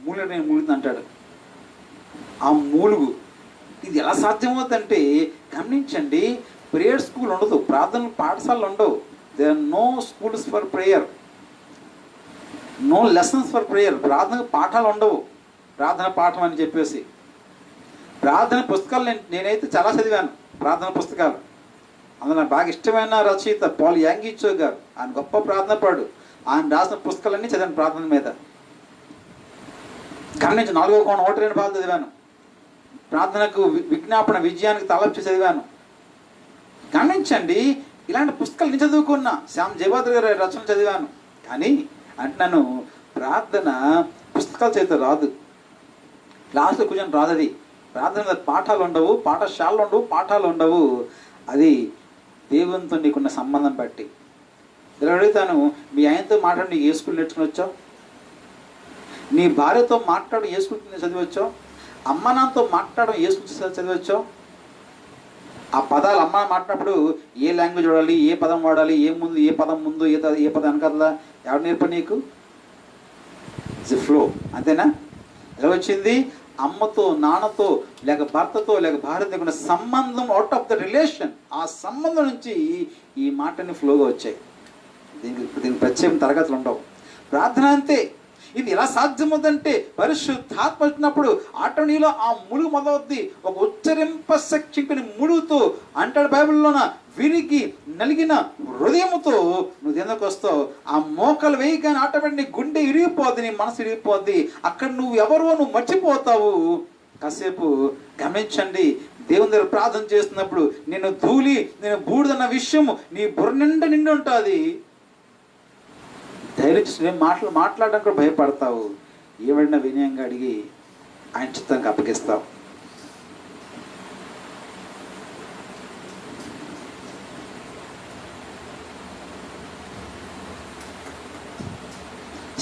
మూలుగు నేను మూలుగుతుంది అంటాడు. ఆ మూలుగు ఇది ఎలా సాధ్యమవుతుందంటే, గమనించండి, ప్రేయర్ స్కూల్ ఉండదు, ప్రార్థన పాఠశాలలు ఉండవు. There are no schools for prayer, no lessons for prayer. ప్రార్థన పాఠాలు ఉండవు, ప్రార్థన పాఠం అని చెప్పేసి. ప్రార్థన పుస్తకాలు నేనైతే చాలా చదివాను, ప్రార్థన పుస్తకాలు. అందులో నాకు బాగా ఇష్టమైన రచయిత పాల్ యాంగిచో గారు. ఆయన గొప్ప ప్రార్థన పాడు. ఆయన రాసిన పుస్తకాలన్నీ చదివాను ప్రార్థన మీద. గమనించి 4వ కోణం 1-2 బాగా చదివాను. ప్రార్థనకు విజ్ఞాపన విజయానికి తలపించి చదివాను. గమనించండి, ఇలాంటి పుస్తకాలు నేను చదువుకున్నా. శ్యామ్ జయబాద్రి గారి రచనలు చదివాను. కానీ అంటున్నాను, ప్రార్థన పుస్తకాలు చేత రాదు, క్లాసులో కూర్చొని రాదు. అది ప్రార్థన పాఠాలు ఉండవు, పాఠశాలలు ఉండవు, పాఠాలు ఉండవు. అది దేవునితో నీకున్న సంబంధం బట్టి. ఇలా అడుగుతాను, మీ ఆయనతో మాట్లాడి నీకు ఏ స్కూల్ నేర్చుకుని వచ్చావు? నీ భార్యతో మాట్లాడడం ఏ స్కూల్ చదివచ్చావు? అమ్మ నాన్నతో మాట్లాడడం ఏ స్కూల్ చదివచ్చావు? ఆ పదాలు అమ్మ మాట్లాడినప్పుడు ఏ లాంగ్వేజ్ వాడాలి, ఏ పదం వాడాలి, ఏ పదం ముందు ఏ పదం వెనకాల ఎవరు నేర్ప నీకు? ఇట్స్ ఫ్లో, అంతేనా? ఎలా వచ్చింది? అమ్మతో, నాన్నతో, లేక భర్తతో, లేక భార్యతో ఉన్న సంబంధం, అవుట్ ఆఫ్ ద రిలేషన్, ఆ సంబంధం నుంచి ఈ మాటని ఫ్లోగా వచ్చాయి. దీనికి ప్రత్యేక తరగతులు ఉండవు. ప్రార్థన అంతే. ఇది ఎలా సాధ్యమవుతుందంటే, పరిశుద్ధాత్మ వచ్చినప్పుడు ఆటనీలో ఆ ములుగు మొదలవుద్ది. ఒక ఉచ్చరింప శక్తిని ములుగుతూ అంటాడు బైబిల్లోన, విరిగి నలిగిన హృదయముతో నువ్వు ఎందుకు వస్తావు? ఆ మోకలు వేయగానే ఆటోమేటిక్ నీ గుండె ఇరిగిపోద్ది, నీ మనసు ఇరిగిపోద్ది. అక్కడ నువ్వు ఎవరో నువ్వు మర్చిపోతావు. కాసేపు గమనించండి, దేవుని దగ్గర ప్రార్థన చేస్తున్నప్పుడు నేను ధూళి, నేను బూడిదన్న విషయం నీ బుర్ర నిండి ఉంటుంది. ధైర్యం మాట్లాడడానికి కూడా భయపడతావు. ఏవైనా వినయంగా అడిగి ఆయన చిత్తానికి అప్పగిస్తావు.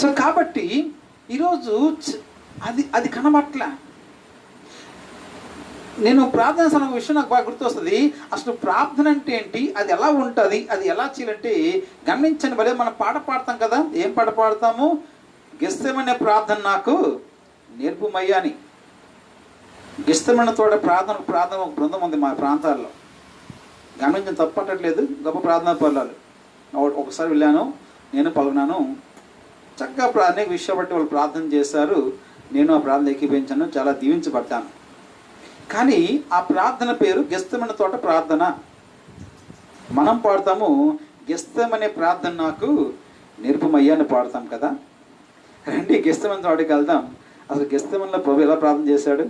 సో కాబట్టి ఈరోజు అది కనబట్ల. నేను ప్రార్థన అనే విషయం నాకు బాగా గుర్తొస్తుంది. అసలు ప్రార్థన అంటే ఏంటి, అది ఎలా ఉంటుంది, అది ఎలా చేయాలంటే గమనించండి. భలే మనం పాట పాడతాం కదా. ఏం పాట పాడతాము? గెస్సెమనే ప్రార్థన నాకు నేర్పుమయ్యా అని. గెత్సేమనే తోట ప్రార్థన ఒక బృందం ఉంది మా ప్రాంతాల్లో. గమనించిన తప్పట్టట్లేదు, గొప్ప ప్రార్థనా పరులాలు. ఒకసారి వెళ్ళాను, నేను పాల్గొన్నాను. చక్కగా అనేక విషయాలు బట్టి వాళ్ళు ప్రార్థన చేశారు. నేను ఆ ప్రార్థన ఏకీభవించాను, చాలా దీవించబడ్డాను. కానీ ఆ ప్రార్థన పేరు గెత్సేమనే తోట ప్రార్థన. మనం పాడతాము, గెత్సేమనే ప్రార్థన నాకు నేర్పమయ్యా అని పాడతాం కదా. రండి గెత్సేమనే తోటకి వెళ్దాం. అసలు గెత్సేమనేలో ప్రభు ఎలా ప్రార్థన చేశాడు?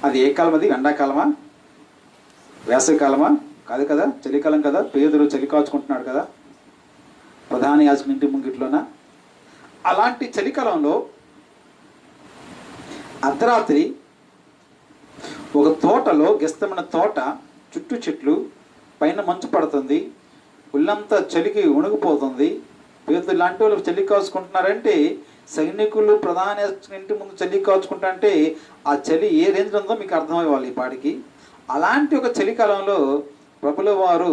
అది ఏ కాలం? అది ఎండాకాలమా, వేసవికాలమా? కాదు కదా, చలికాలం కదా. పేదరు చలి కాచుకుంటున్నాడు కదా ప్రధాన యాజకుని ఇంటి ముంగిట్లోన. అలాంటి చలికాలంలో అర్ధరాత్రి ఒక తోటలో, గెత్సేమనే తోట చుట్టూ చెట్లు, పైన మంచు పడుతుంది, ఒళ్ళంతా చలికి ఉణిగిపోతుంది. పేదలు లాంటి వాళ్ళు చలి కాచుకుంటున్నారంటే, సైనికులు ప్రధాన ఇంటి ముందు చలి కాచుకుంటా అంటే ఆ చలి ఏ రేంజ్లో ఉందో మీకు అర్థమయ్యేవాళ్ళు ఈ పాటికి. అలాంటి ఒక చలికాలంలో ప్రభుల వారు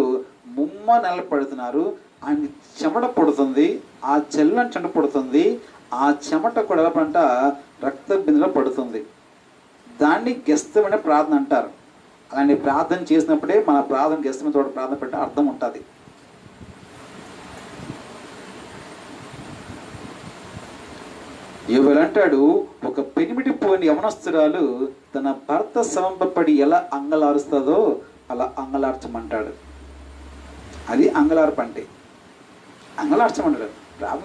ముమ్మ నిలబడుతున్నారు. ఆయన చెమట పడుతుంది, ఆ చల్లని చెమట పడుతుంది, ఆ చెమట కూడా పంట రక్త బిందులో పడుతుంది. దాన్ని గెత్సేమనే ప్రార్థన అంటారు. అలాంటి ప్రార్థన చేసినప్పుడే మన ప్రార్థన గెత్సేమనే తోట ప్రార్థన పెట్టే అర్థం ఉంటుంది. ఎవరంటాడు, ఒక పెనిమిటి పోని యవనస్తురాలు తన భర్త శవంపడి ఎలా అంగలారుస్తుందో అలా అంగలార్చమంటాడు. అది అంగలార్పు అంటే. అంగలార్చమంటాడు.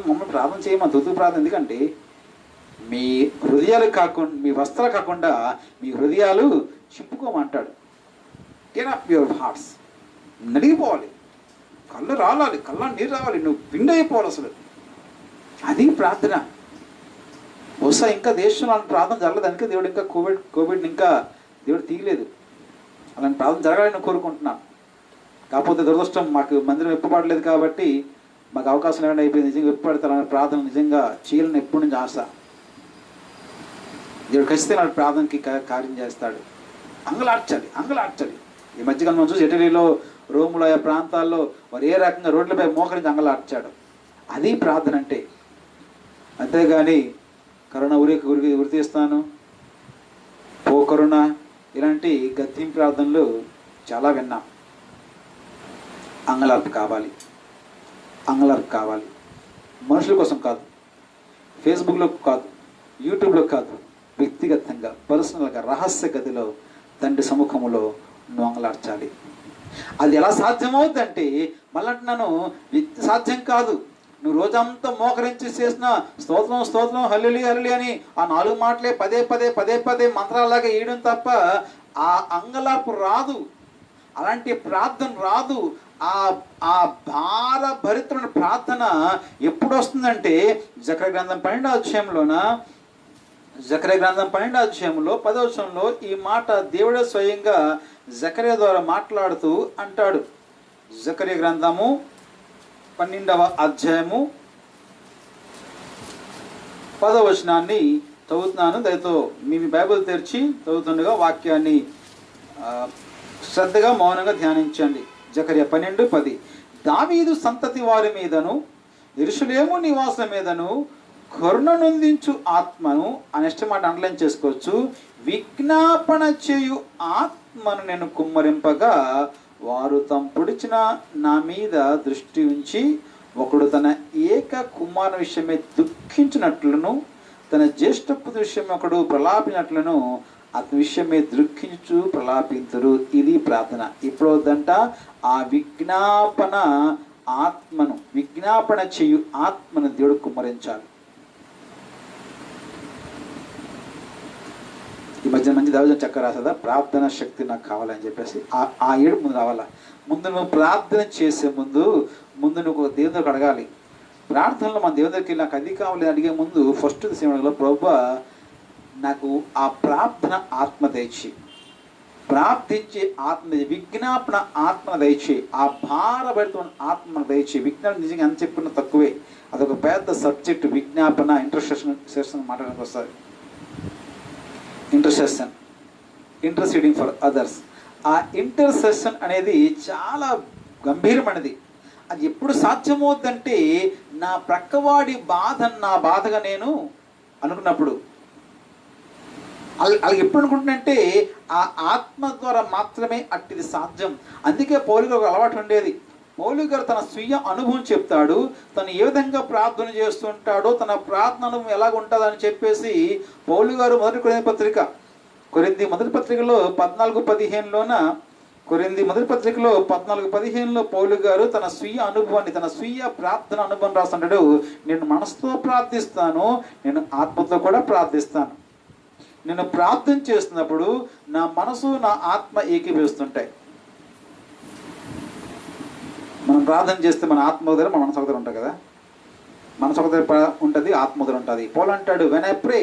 మమ్మల్ని ప్రార్థన చేయమని తుతు ప్రార్థన. ఎందుకంటే మీ హృదయాలు కాకుండా, మీ వస్త్రాలు కాకుండా మీ హృదయాలు చింపుకోమంటాడు. Tear up your hearts. నడిగిపోవాలి, కళ్ళు రావాలి, కళ్ళ నీరు రావాలి, నువ్వు పిండైపోవాలి అసలు. అది ప్రార్థన. బహుశా ఇంకా దేశంలో ప్రార్థన జరగలేదు, అందుకే దేవుడు ఇంకా కోవిడ్ ఇంకా దేవుడు తీయలేదు. అలాంటి ప్రార్థన జరగాలని కోరుకుంటున్నాను. కాకపోతే దురదృష్టం, మాకు మందిరం విప్పబడలేదు కాబట్టి మాకు అవకాశం లేకుండా అయిపోయింది. నిజంగా విప్పబడితే అలాంటి ప్రార్థన నిజంగా చేయాలని ఎప్పటి నుంచి ఆశ. దేవుడు ఖచ్చితంగా అలాంటి ప్రార్థనకి కార్యం చేస్తాడు. అంగలార్చాలి, అంగలార్చాలి. ఈ మధ్యకాలం మనం చూసి ఇటలీలో, రోములో, ఆ ప్రాంతాల్లో వారు ఏ రకంగా రోడ్లపై మోకరించి అంగలార్చాడు. అది ప్రార్థన అంటే. అంతేగాని కరుణ ఉరి తీస్తాను, పో కరుణ, ఇలాంటి గద్దిం ప్రార్థనలు చాలా విన్నాం. అంగలార్పు కావాలి, అంగలార్పు కావాలి. మనుషుల కోసం కాదు, ఫేస్బుక్లో కాదు, యూట్యూబ్లో కాదు, వ్యక్తిగతంగా, పర్సనల్గా, రహస్య గదిలో తండ్రి సముఖంలో నువ్వు అంగలార్చాలి. అది ఎలా సాధ్యమవుతుందంటే, మళ్ళీ అంటున్నాను, సాధ్యం కాదు. నువ్వు రోజంతా మోకరించి చేసిన స్తోత్రం స్తోత్రం హల్లెలూయా హల్లెలూయా అని ఆ 4 మాటలే పదే పదే మంత్రాలాగా వేయడం తప్ప ఆ అంగలార్పు రాదు. అలాంటి ప్రార్థన రాదు. ఆ భారభరితమైన ప్రార్థన ఎప్పుడు వస్తుందంటే, జకర్యా గ్రంథం 12వ అధ్యాయంలోన, జకర్యా గ్రంథం 12వ అధ్యాయంలో 10వ వచనంలో ఈ మాట దేవుడే స్వయంగా జకర్యా ద్వారా మాట్లాడుతూ అంటాడు. జకర్యా గ్రంథము 12వ అధ్యాయము 10వ వచనాన్ని చదువుతున్నాను. దయతో మీ బైబిల్ తెరిచి చదువుతుండగా వాక్యాన్ని శ్రద్ధగా మౌనంగా ధ్యానించండి. జకర్యా 12:10. దావీదు సంతతి వారి మీదను యెరూషలేము నివాసుల మీదను కరుణ నొందించు ఆత్మను, నెక్స్ట్ మాట అండర్లైన్ చేసుకోవచ్చు, విజ్ఞాపన చేయు ఆత్మను నేను కుమ్మరింపగా వారు తాము పొడిచిన నా మీద దృష్టి ఉంచి, ఒకడు తన ఏక కుమారుని విషయమే దుఃఖించినట్లును, తన జ్యేష్ఠపుత్రుని విషయం ఒకడు ప్రలాపినట్లును అతని విషయమే దుఃఖించు ప్రలాపింతురు. ఇది ప్రార్థన. ఇప్పుడు వద్దంట, ఆ విజ్ఞాపన ఆత్మను, విజ్ఞాపన చేయు ఆత్మను దేవుడు కుమ్మరించాలి. ఈ మధ్య మంచి దైవజనం చక్కగా రాసదా, ప్రార్థన శక్తి నాకు కావాలని చెప్పేసి. ఆ ఏడు ముందు రావాలా. ముందు నువ్వు ప్రార్థన చేసే ముందు నువ్వు దేవుని దగ్గరికి అడగాలి. ప్రార్థనలో మన దేవుని దగ్గరికి నాకు అది కావాలి అడిగే ముందు ఫస్ట్ సేవలో, ప్రభువా నాకు ఆ ప్రార్థన ఆత్మ దయచి, ప్రార్థించే ఆత్మ, విజ్ఞాపన ఆత్మ దయచి, ఆ భారభరితమైన ఆత్మ దయచి. విజ్ఞాపన నిజంగా ఎంత చెప్పినా తక్కువే. అదొక పెద్ద సబ్జెక్ట్. విజ్ఞాపన, ఇంటర్సెషన్ మాట్లాడడానికి వస్తుంది. Interceding for others. ఆ ఇంటర్సెషన్ అనేది చాలా గంభీరమైనది. అది ఎప్పుడు సాధ్యమవుతుందంటే, నా ప్రక్కవాడి బాధ నా బాధగా నేను అనుకున్నప్పుడు. వాళ్ళకి ఎప్పుడు అనుకుంటున్నంటే ఆ ఆత్మ ద్వారా మాత్రమే అట్టిది సాధ్యం. అందుకే పౌలు గారు ఒక అలవాటు ఉండేది. పౌలు గారు తన స్వీయ అనుభవం చెప్తాడు, తను ఏ విధంగా ప్రార్థన చేస్తుంటాడో, తన ప్రార్థన అనుభవం ఎలాగ ఉంటుందని చెప్పేసి పౌలు గారు కొరింథీ మొదటి పత్రికలో 14:15లోన కొరింథీ మొదటి పత్రికలో 14:15లో పౌలు గారు తన స్వీయ అనుభవాన్ని, తన స్వీయ ప్రార్థన అనుభవం రాస్తుంటాడు. నేను మనసుతో ప్రార్థిస్తాను, నేను ఆత్మతో కూడా ప్రార్థిస్తాను. నేను ప్రార్థన చేస్తున్నప్పుడు నా మనసు నా ఆత్మ ఏకీభవిస్తుంటాయి. మనం ప్రార్థన చేస్తే మన ఆత్మ దగ్గర మన మనసు దగ్గర ఉంటుంది కదా, మనసు దగ్గర ఉంటుంది, ఆత్మ దగ్గర ఉంటుంది. పౌలు అంటాడు, when I pray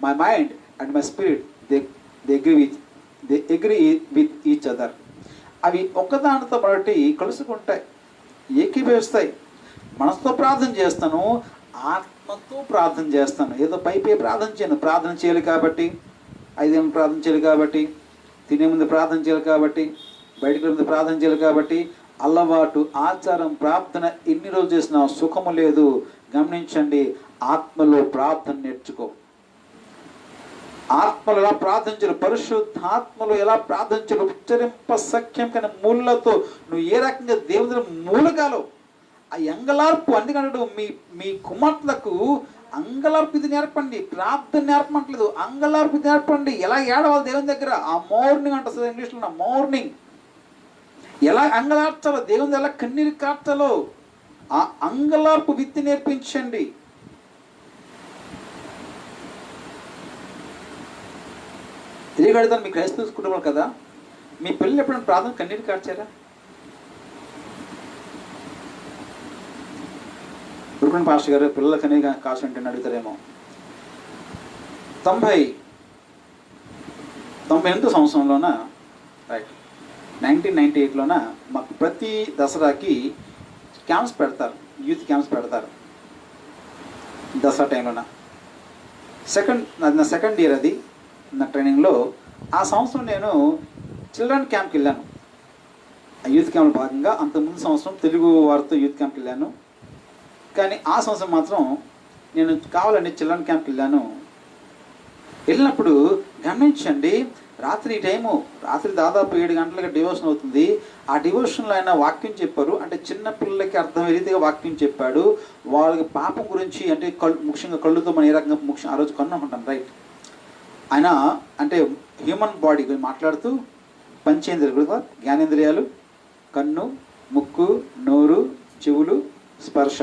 my mind and my spirit they agree with each other. అవి ఒక్కదానితో బట్టి కలుసుకుంటాయి, ఏకీభవిస్తాయి. మనసుతో ప్రార్థన చేస్తాను, ఆత్మతో ప్రార్థన చేస్తాను. ఏదో పైపే ప్రార్థన చేయను. ప్రార్థన చేయాలి కాబట్టి, 5 ఏళ్ళు ప్రార్థన చేయాలి కాబట్టి, తినే ముందు ప్రార్థన చేయాలి కాబట్టి, బయటకు ముందు ప్రార్థన చేయాలి కాబట్టి, అలవాటు, ఆచారం, ప్రార్థన ఎన్ని రోజులు చేసినా సుఖము లేదు. గమనించండి, ఆత్మలో ప్రార్థన నేర్చుకో. ఆత్మలో ఎలా ప్రార్థించాలి, పరిశుద్ధాత్మలో ఎలా ప్రార్థించాలి, ఉచ్చరింప సఖ్యం కానీ మూలతో నువ్వు ఏ రకంగా దేవుని మూలగాలో ఆ అంగలార్పు. అందుకంటే మీ కుమార్తెలకు అంగలార్పు ఇది నేర్పండి, ప్రార్థన నేర్పట్లేదు, అంగలార్పు ఇది నేర్పండి. ఎలా ఏడవాలి దేవుని దగ్గర, ఆ మార్నింగ్ అంటారు ఇంగ్లీష్లో, మార్నింగ్ ఎలా అంగలార్చాలో, దేవుని ఎలా కన్నీరు కార్చాలో ఆ అంగలార్పు విత్తి నేర్పించండి. తెలియగడతాను మీ క్రైస్తవ కుటుంబాలు కదా, మీ పిల్లలు ఎప్పుడైనా ప్రార్థన కన్నీరు కార్చారా? దుర్గం పాస్టర్ గారు పిల్లల కన్నీరు కాల్చంటే అడుగుతారేమో. 98 సంవత్సరంలోన, రైట్, 1998లోన మాకు ప్రతి దసరాకి క్యాంప్స్ పెడతారు, యూత్ క్యాంప్స్ పెడతారు దసరా టైంలోన. నా సెకండ్ ఇయర్ అది నా ట్రైనింగ్లో. ఆ సంవత్సరం నేను చిల్డ్రన్ క్యాంప్కి వెళ్ళాను. ఆ యూత్ క్యాంప్లో భాగంగా అంతకుముందు సంవత్సరం తెలుగు వారితో యూత్ క్యాంప్కి వెళ్ళాను. కానీ ఆ సంవత్సరం మాత్రం నేను కావాలని చిల్డ్రన్ క్యాంప్కి వెళ్ళాను. వెళ్ళినప్పుడు గమనించండి, రాత్రి దాదాపు 7 గంటలకి డివోషన్ అవుతుంది. ఆ డివోషన్లో ఆయన వాక్యం చెప్పారు. అంటే చిన్న పిల్లలకి అర్థమయ్యే రీతిగా వాక్యం చెప్పాడు. వాళ్ళకి పాపం గురించి, అంటే ముఖ్యంగా కళ్ళుతో మనం ఏ రకంగా ఆ రోజు కన్ను అనుకుంటాం, రైట్. ఆయన అంటే హ్యూమన్ బాడీ గురించి మాట్లాడుతూ పంచేంద్రియాలు, జ్ఞానేంద్రియాలు, కన్ను, ముక్కు, నోరు, చెవులు, స్పర్శ,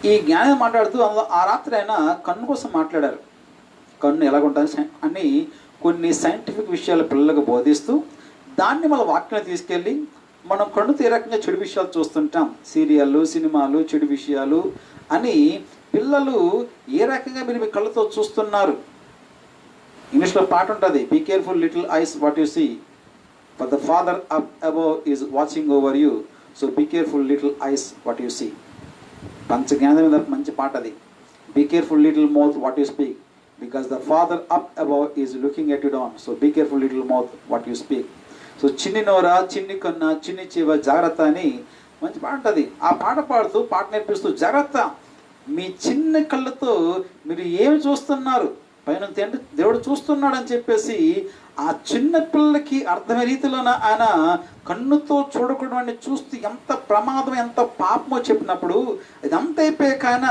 ఈ జ్ఞానం మాట్లాడుతూ ఆ రాత్రి ఆయన కన్ను కోసం మాట్లాడారు. కన్ను ఎలాగుంటుంది అని కొన్ని సైంటిఫిక్ విషయాలు పిల్లలకు బోధిస్తూ దాన్ని మన వాక్యం తీసుకెళ్ళి, మనం కన్నుతో ఏ రకంగా చెడు విషయాలు చూస్తుంటాం, సీరియళ్ళు, సినిమాలు, చెడు విషయాలు అని పిల్లలు ఏ రకంగా మీరు మీ కళ్ళతో చూస్తున్నారు. ఇంగ్లీష్లో పాట ఉంటుంది, be careful little eyes what you see, for the father up above is watching over you, so be careful little eyes what you see. పంచజ్ఞానం మీద మంచి పాట అది. Be careful little mouth what you speak, because the father up above is looking at you down, so be careful little mouth what you speak. So చిన్ని నోర, చిన్ని కన్న, చిన్ని చెవ, జాగ్రత్త అని మంచి పాట ఉంటుంది. ఆ పాట పాడుతూ, పాట నేర్పిస్తూ, జాగ్రత్త, మీ చిన్న కళ్ళతో మీరు ఏమి చూస్తున్నారు, పైన దేవుడు చూస్తున్నాడు అని చెప్పేసి ఆ చిన్న పిల్లలకి అర్థమయ్యే రీతిలోన ఆయన కన్నుతో చూడకూడదు చూస్తూ ఎంత ప్రమాదం, ఎంత పాపమో చెప్పినప్పుడు ఇదంతా అయిపోయాక ఆయన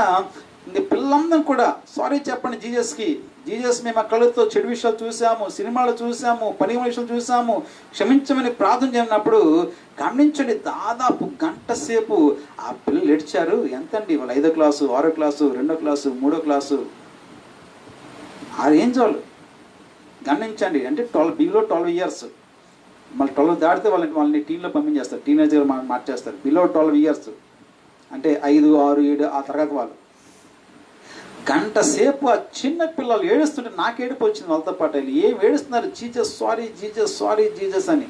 పిల్లలందరం కూడా సారీ చెప్పండి జీజస్కి, జీజస్ మేము ఆ కళ్ళతో చెడు విషయాలు చూసాము, సినిమాలు చూసాము, పని విషయాలు చూసాము, క్షమించమని ప్రార్థన చేయనప్పుడు గమనించండి, దాదాపు గంట సేపు ఆ పిల్లలు ఏడ్చారు. ఎంతండి వాళ్ళు, 5వ క్లాసు, 6వ క్లాసు, 2వ క్లాసు, 3వ క్లాసు, ఆ రేంజ్ వాళ్ళు. గమనించండి, అంటే 12 ఇయర్స్, మళ్ళీ 12 దాటితే వాళ్ళని టీంలో పంపించేస్తారు, టీనేజర్ మార్చేస్తారు. బిలో 12 ఇయర్స్ అంటే 5, 6, 7 ఆ తరగతి వాళ్ళు. గంట సేపు ఆ చిన్న పిల్లలు ఏడుస్తుంటే నాకు ఏడుపు వచ్చింది వాళ్ళతో పాటు. ఏం ఏడుస్తున్నారు, Jesus sorry, Jesus sorry, Jesus అని.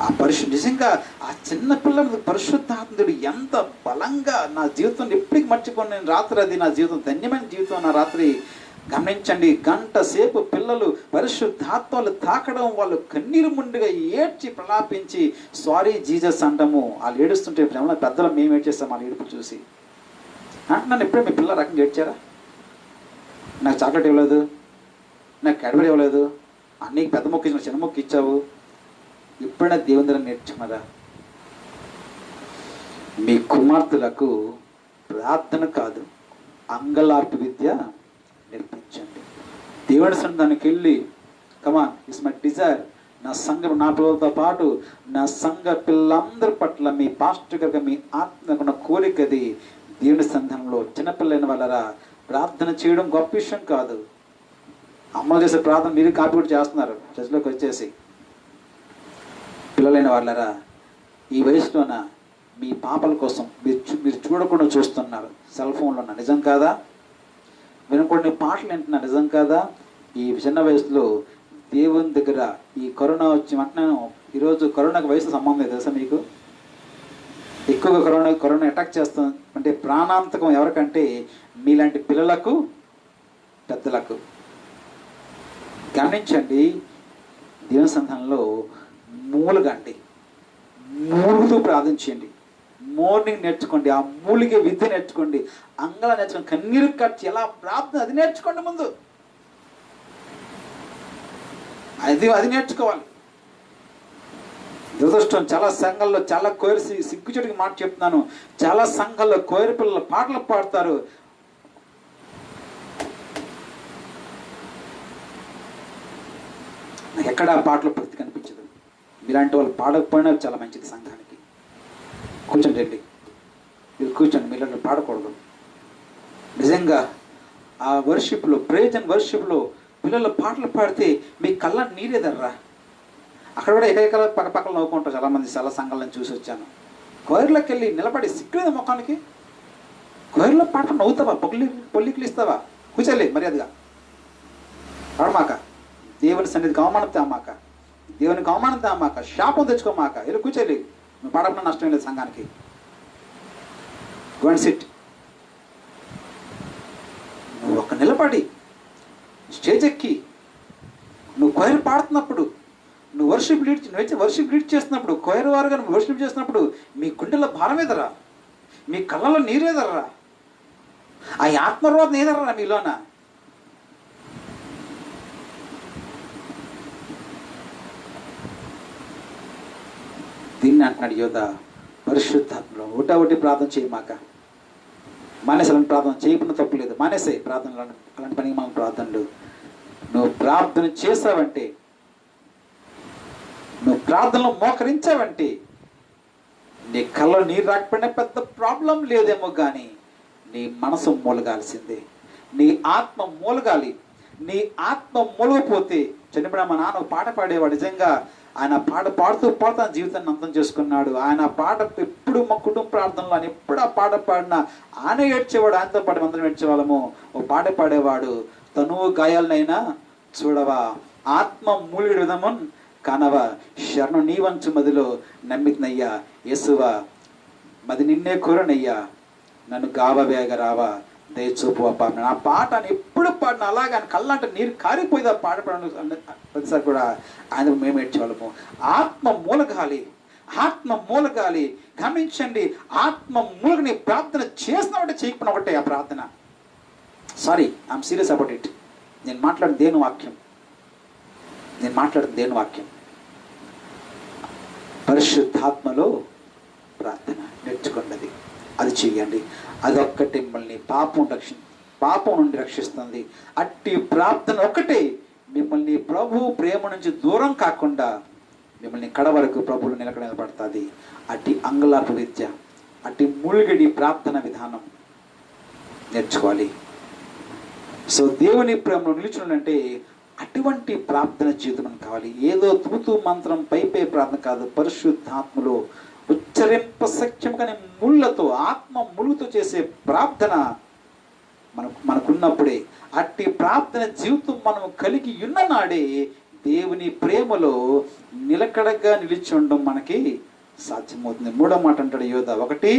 ఆ నిజంగా ఆ చిన్న పిల్లల పరిశుద్ధాత్ముడు ఎంత బలంగా నా జీవితం ఎప్పటికి మర్చిపోను నేను. రాత్రి అది నా జీవితం, ధన్యమైన జీవితం నా రాత్రి. గమనించండి, గంట సేపు పిల్లలు పరిశుద్ధాత్మలు తాకడం, వాళ్ళు కన్నీరు ముందుగా ఏడ్చి ప్రలాపించి సారీ జీజస్ అంటాము. వాళ్ళు ఏడుస్తుంటే ప్రేమ పెద్దలు మేము ఏడ్చేస్తాం వాళ్ళు ఏడుపు చూసి. అంటున్నాను, ఎప్పుడే మీ పిల్లలు రకంగా ఏడ్చారా, నాకు చాక్లెట్ ఇవ్వలేదు, నాకు క్యాడ్బరీ ఇవ్వలేదు, అన్నీకి పెద్ద మొక్క ఇచ్చిన చిన్న మొక్క ఇచ్చావు. ఎప్పుడైనా దేవుని దగ్గర నేర్చుకున్నారా? మీ కుమార్తెలకు ప్రార్థన కాదు, అంగలార్పు విద్య నేర్పించండి. దేవుడి సన్నిధానికి వెళ్ళి, కమాన్, ఇట్స్ మై డిజైర్, నా సంఘం, నా పిల్లలతో పాటు నా సంఘ పిల్లలందరి పట్ల మీ పాస్టర్ గారిగా మీ ఆత్మకున్న కోరికది. దేవుడి సంధానంలో చిన్నపిల్లైన వాళ్ళరా ప్రార్థన చేయడం గొప్ప విషయం కాదు. అమ్మలు చేసే ప్రార్థన మీరు కాపీ కూడా చేస్తున్నారు చర్చలోకి వచ్చేసి. పిల్లలైన వాళ్ళరా ఈ వయసులోన మీ పాపల కోసం మీరు చూడకుండా చూస్తున్నారు, సెల్ ఫోన్లో ఉన్న, నిజం కాదా? వినకుండా పాటలు వింటున్నారు, నిజం కాదా? ఈ చిన్న వయసులో దేవుని దగ్గర ఈ కరోనా వచ్చి అంటున్నాను. ఈరోజు కరోనాకి వయసు సంబంధం లేదు తెలుసా మీకు? ఎక్కువగా కరోనా అటాక్ చేస్తాం అంటే ప్రాణాంతకం ఎవరికంటే మీలాంటి పిల్లలకు, పెద్దలకు. గమనించండి, దేవుని సంధానంలో మూలుగండి, మూలుగుతూ ప్రార్థించండి. మార్నింగ్ నేర్చుకోండి, ఆ మూలిగే విద్య నేర్చుకోండి, అంగళ నేర్చుకోండి, కన్నీరు కట్టి ఎలా ప్రార్థన అది నేర్చుకోండి. ముందు అది నేర్చుకోవాలి. దురదృష్టం చాలా సంఘాల్లో చాలా కోరి సిగ్గుచెట్టుకి మాట చెప్తున్నాను, చాలా సంఘాల్లో కోరి పిల్లలు పాటలు పాడతారు. నాకు ఎక్కడ పాటలు భక్తి కనిపించదు. మీలాంటి వాళ్ళు పాడకపోయినా చాలా మంచిది సంఘానికి. కూర్చోండి రండి, మీరు కూర్చోండి. మీరు పాడకూడదు. నిజంగా ఆ వర్షిప్లో, ప్రేజ్ అండ్ వర్షిప్లో పిల్లలు పాటలు పాడితే మీ కళ్ళ నీరేదర్రా. అక్కడ కూడా ఏకైకల పక్కపక్కల నవ్వుకుంటారు చాలామంది. చాలా సంఘాలను చూసి వచ్చాను. కోయిర్లోకి వెళ్ళి నిలబడి సిక్కులేదు ముఖానికి. కోయిర్లో పాట నవ్వుతావా? పొల్లికిలు ఇస్తావా? కూర్చోలే మర్యాదగా. పాడమాక, దేవుని సన్నిధికి అవమానం తేమాక, దేవునికి అవమానం తేమాక, శాపం తెచ్చుకోమాక. వెళ్ళి కూర్చోలే. నువ్వు పాడకుండా నష్టం లేదు సంఘానికి. Go and SIT. నువ్వు ఒక నిలబడి స్టేజ్ ఎక్కి నువ్వు కొయిర్ పాడుతున్నప్పుడు, నువ్వు వర్షిప్ లీడ్ చేస్తున్నప్పుడు, కొయిర్ వారుగా నువ్వు వర్షిప్ చేస్తున్నప్పుడు మీ గుండెల్లో భారం ఏదరా, మీ కళ్ళలో నీరేదర్రా, ఆ ఆత్మరోధం ఏదర్రా మీలోన. దీన్ని అంటున్నాడు యోధ, పరిశుద్ధాత్మలో ఒకటి ప్రార్థన చేయమాక. మానేసి అలాంటి ప్రార్థన చేయకుండా తప్పు లేదు, మానేసే ప్రార్థనలు, అలాంటి పనికి మనం ప్రార్థనలు. నువ్వు ప్రార్థన చేసావంటే, నువ్వు ప్రార్థనలో మోకరించావంటే నీ కళ్ళ నీరు రాకపోయినా పెద్ద ప్రాబ్లం లేదేమో, కానీ నీ మనసు మూలగాల్సిందే, నీ ఆత్మ మూలగాలి. నీ ఆత్మ మూలగపోతే, చనిపోయిన మా నాన్న పాట పాడేవాడు. నిజంగా ఆయన పాట పాడుతూ తన జీవితాన్ని అంతం చేసుకున్నాడు. ఆయన పాట ఎప్పుడు మా కుటుంబ ప్రార్థనలో ఆయన ఎప్పుడు ఆ పాట పాడినా ఆయన ఏడ్చేవాడు, ఆయనతో పాటు అందరం ఏడ్చేవాళ్ళము. ఓ పాట పాడేవాడు, తనువు గాయాలనైనా చూడవా, ఆత్మ మూలిడి విధమున్ కనవా, శరణు నీ వంచు మదిలో నమ్మితినయ్యా, యేసువా మది నిన్నే కోరనయ్యా, నన్ను గావవేగ రావా, దయచూపు అప్ప. ఆ పాట అని ఎప్పుడు పాడిన అలాగే ఆయన కళ్ళంటే నీరు కారిపోయింది. ఆ పాట పాడడం ప్రతిసారి కూడా ఆయన మేము ఏడ్చేవాళ్ళము. ఆత్మ మూలగాలి, ఆత్మ మూలగాలి. గమనించండి, ఆత్మ మూలగని ప్రార్థన చేసినామంటే చేయకపోయినా ఒకటే ఆ ప్రార్థన. Sorry, I'm serious about it. నేను మాట్లాడిన దేని వాక్యం, పరిశుద్ధాత్మలో ప్రార్థన నేర్చుకున్నది, అది చెయ్యండి. అదొక్కటి మిమ్మల్ని పాపం నుండి రక్షిస్తుంది. అట్టి ప్రార్థన ఒక్కటే మిమ్మల్ని ప్రభు ప్రేమ నుంచి దూరం కాకుండా మిమ్మల్ని కడ వరకు ప్రభువులు నిలబడుతుంది. అట్టి అంగలార్పు విద్య, అట్టి మూలిగడి ప్రార్థన విధానం నేర్చుకోవాలి. సో దేవుని ప్రేమలో నిలిచినంటే అటువంటి ప్రార్థన జీవితం మనకు కావాలి. ఏదో తూతూ మంత్రం పైపే ప్రార్థన కాదు, పరిశుద్ధాత్మలో ఉచ్చరింప సఖ్యం కానీ ముళ్ళతో, ఆత్మ ముళ్ళుతో చేసే ప్రార్థన మనకున్నప్పుడే, అట్టి ప్రార్థన జీవితం మనం కలిగి ఉన్న నాడే దేవుని ప్రేమలో నిలకడగా నిలిచి ఉండడం మనకి సాధ్యమవుతుంది. మూడో మాట అంటాడు యోధ, ఒకటి,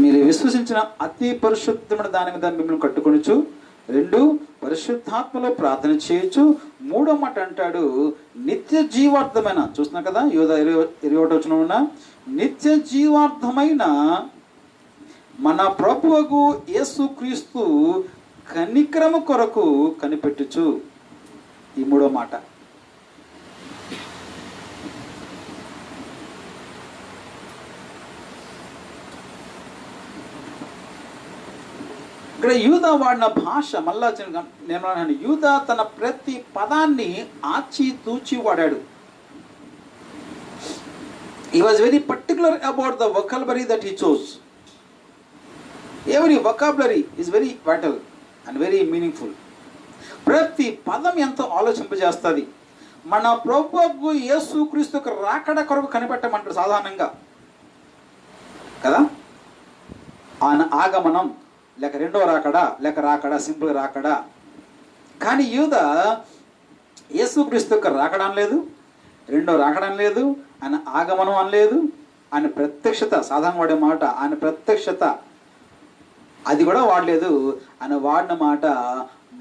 మీరు విశ్వసించిన అతి పరిశుద్ధమైన దాని మీద మిమ్మల్ని కట్టుకొనొచ్చు. 2, పరిశుద్ధాత్మలో ప్రార్థన చేయొచ్చు. 3వ మాట అంటాడు నిత్య జీవార్థమైన, చూస్తున్నా కదా యోధ 21వ వచనంలో, నిత్య జీవార్థమైన మన ప్రభువుకు యేసుక్రీస్తు కనికరము కొరకు కనిపెట్టుచు. ఈ మూడో మాట. ఇక్కడ యూదా వాడిన భాష మళ్ళా నేను యూదా తన ప్రతి పదాన్ని ఆచి తూచి వాడాడు. He was very particular about the vocabulary that he chose. Every vocabulary is very vital and very meaningful. ప్రతి పదం ఎంతో ఆలోచింపజేస్తుంది. మన ప్రభువు యేసుక్రీస్తు యొక్క రాకడ కొరకు కనిపెట్టమంటారు సాధారణంగా కదా. ఆయన ఆగమనం లేక రెండో రాకడా లేక రాకడా, సింపుల్ రాకడా. కానీ యూదా యేసుక్రీస్తు యొక్క రాకడా అనలేదు, రెండో రాకడా అనలేదు, ఆయన ఆగమనం అనలేదు, ఆయన ప్రత్యక్షత, సాధారణ వాడే మాట ఆయన ప్రత్యక్షత అది కూడా వాడలేదు. ఆయన వాడిన మాట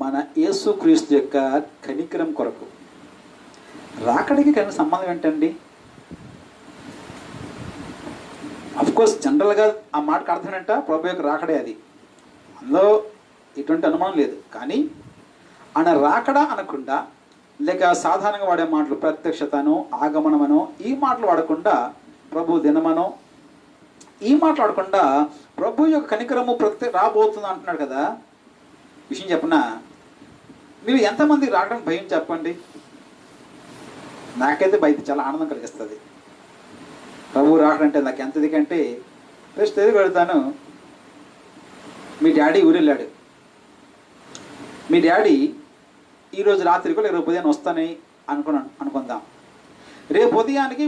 మన యేసుక్రీస్తు యొక్క కనికరం కొరకు. రాకడికి కానీ సంబంధం ఏంటండి? అఫ్కోర్స్ జనరల్గా ఆ మాటకు అర్థం ఏంట ప్రభు యొక్క రాకడే, అది అందులో ఎటువంటి అనుమానం లేదు. కానీ ఆయన రాకడా అనకుండా లేక సాధారణంగా వాడే మాటలు ప్రత్యక్షతను, ఆగమనమనో ఈ మాటలు వాడకుండా, ప్రభు దినమనో ఈ మాటలు వాడకుండా ప్రభు యొక్క కనికరము రాబోతుంది అంటున్నాడు కదా. విషయం చెప్పనా, మీరు ఎంతమంది రాకడానికి భయం చెప్పండి? నాకైతే భయం చాలా ఆనందం కలిగిస్తుంది. ప్రభు రాకడంటే నాకు ఎంత దికంటే ఫస్ట్ ఏది పెడతాను. మీ డాడీ ఊరెళ్ళాడు, మీ డాడీ ఈరోజు రాత్రికి రేపు ఉదయాన్ని వస్తానని అనుకుందాం. రేపు ఉదయానికి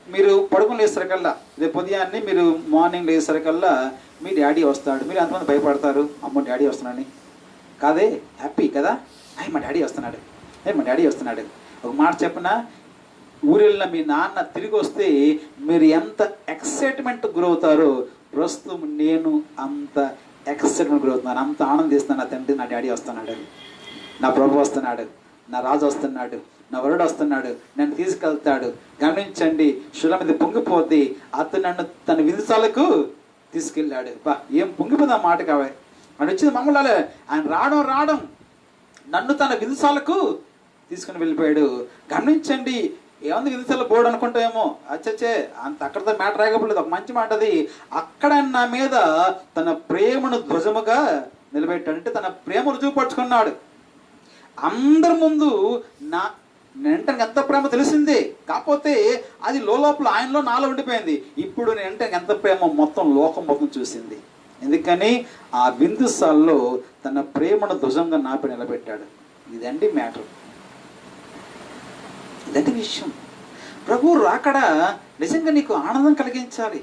మీరు పడుకుని లేసరికల్లా, రేపు ఉదయాన్నే మీరు మార్నింగ్ లేసరికల్లా మీ డాడీ వస్తాడు. మీరు ఎంతమంది భయపడతారు? అమ్మో డాడీ వస్తున్నాడని కాదే, హ్యాపీ కదా, అయ్యి మా డాడీ వస్తున్నాడు, మా డాడీ వస్తున్నాడు. ఒక మాట చెప్పిన, ఊరెళ్ళిన మీ నాన్న తిరిగి వస్తే మీరు ఎంత ఎక్సైట్మెంట్ గురవుతారో ప్రస్తుతం నేను అంత ఎక్సైట్మెంట్ గురవుతున్నాను, అంత ఆనందిస్తున్నాను. నా తండ్రి నా డాడీ వస్తున్నాడు, నా ప్రభు వస్తున్నాడు, నా రాజు వస్తున్నాడు, నా వరుడు వస్తున్నాడు, నన్ను తీసుకెళ్తాడు. గమనించండి, శుల మీద పొంగిపోద్ది. అతను నన్ను తన విధిసాలకు తీసుకెళ్ళాడు. బా ఏం పొంగిపోదా మాట కావే అని వచ్చింది మమ్మల్ని. ఆయన రావడం నన్ను తన విధిసాలకు తీసుకుని వెళ్ళిపోయాడు. గమనించండి, ఏముంది విధిసాల బోర్డు అనుకుంటామేమో, అచ్చచ్చే అంత అక్కడితో మ్యాటర్ రాకపోలేదు. ఒక మంచి మాట అది. అక్కడ నా మీద తన ప్రేమను ధ్వజముగా నిలబెట్టాడు. అంటే తన ప్రేమ రుజువుపరుచుకున్నాడు అందరి ముందు. నేనంటే ఎంత ప్రేమ తెలిసిందే, కాకపోతే అది లోపల ఆయనలో నాలో ఉండిపోయింది. ఇప్పుడు నేనంటే ఎంత ప్రేమ మొత్తం లోకం మొత్తం చూసింది. ఎందుకని ఆ బిందుసాల్లో తన ప్రేమను ధ్వజంగా నాపై నిలబెట్టాడు. ఇదండి మ్యాటర్, ఇదండి విషయం. ప్రభు రాకడ నిజంగా నీకు ఆనందం కలిగించాలి,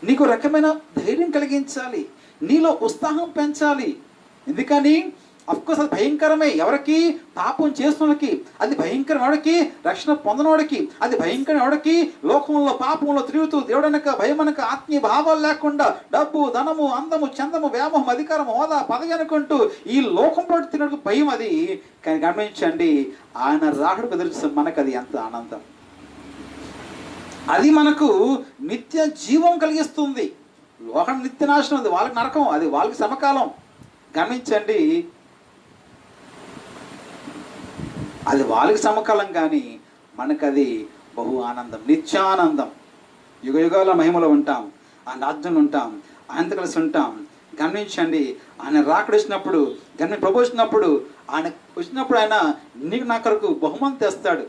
నీకు రకమైన ధైర్యం కలిగించాలి, నీలో ఉత్సాహం పెంచాలి. ఎందుకని అఫ్కోర్స్ అది భయంకరమే. ఎవరికి? పాపం చేస్తున్నకి అది భయంకరం. ఎవరికి? రక్షణ పొందనోడికి అది భయంకరం. ఎవరికి? లోకంలో పాపంలో తిరుగుతూ దేవుడనక భయమనక ఆత్మీయ భావాలు లేకుండా డబ్బు, ధనము, అందము, చందము, వ్యామోహం, అధికారం, హోదా, పదవి అనుకుంటూ ఈ లోకంలో తినడానికి భయం అది. కానీ గమనించండి, ఆయన రాకడకు ఎదురు మనకు అది ఎంత ఆనందం. అది మనకు నిత్య జీవం కలిగిస్తుంది. లోకం నిత్య నాశనం, అది వాళ్ళకి నరకం, అది వాళ్ళకి సమకాలం. గమనించండి, అది వాళ్ళకి సమకాలం, కానీ మనకది బహు ఆనందం, నిత్యానందం. యుగ యుగాల మహిమలో ఉంటాం, ఆ రాజ్యంలో ఉంటాం, ఆయనతో కలిసి ఉంటాం. గమనించండి, ఆయన రాకడ వచ్చినప్పుడు, ప్రభు వచ్చినప్పుడు, ఆయన వచ్చినప్పుడు ఆయన నీకు నా కొరకు బహుమతి తెస్తాడు.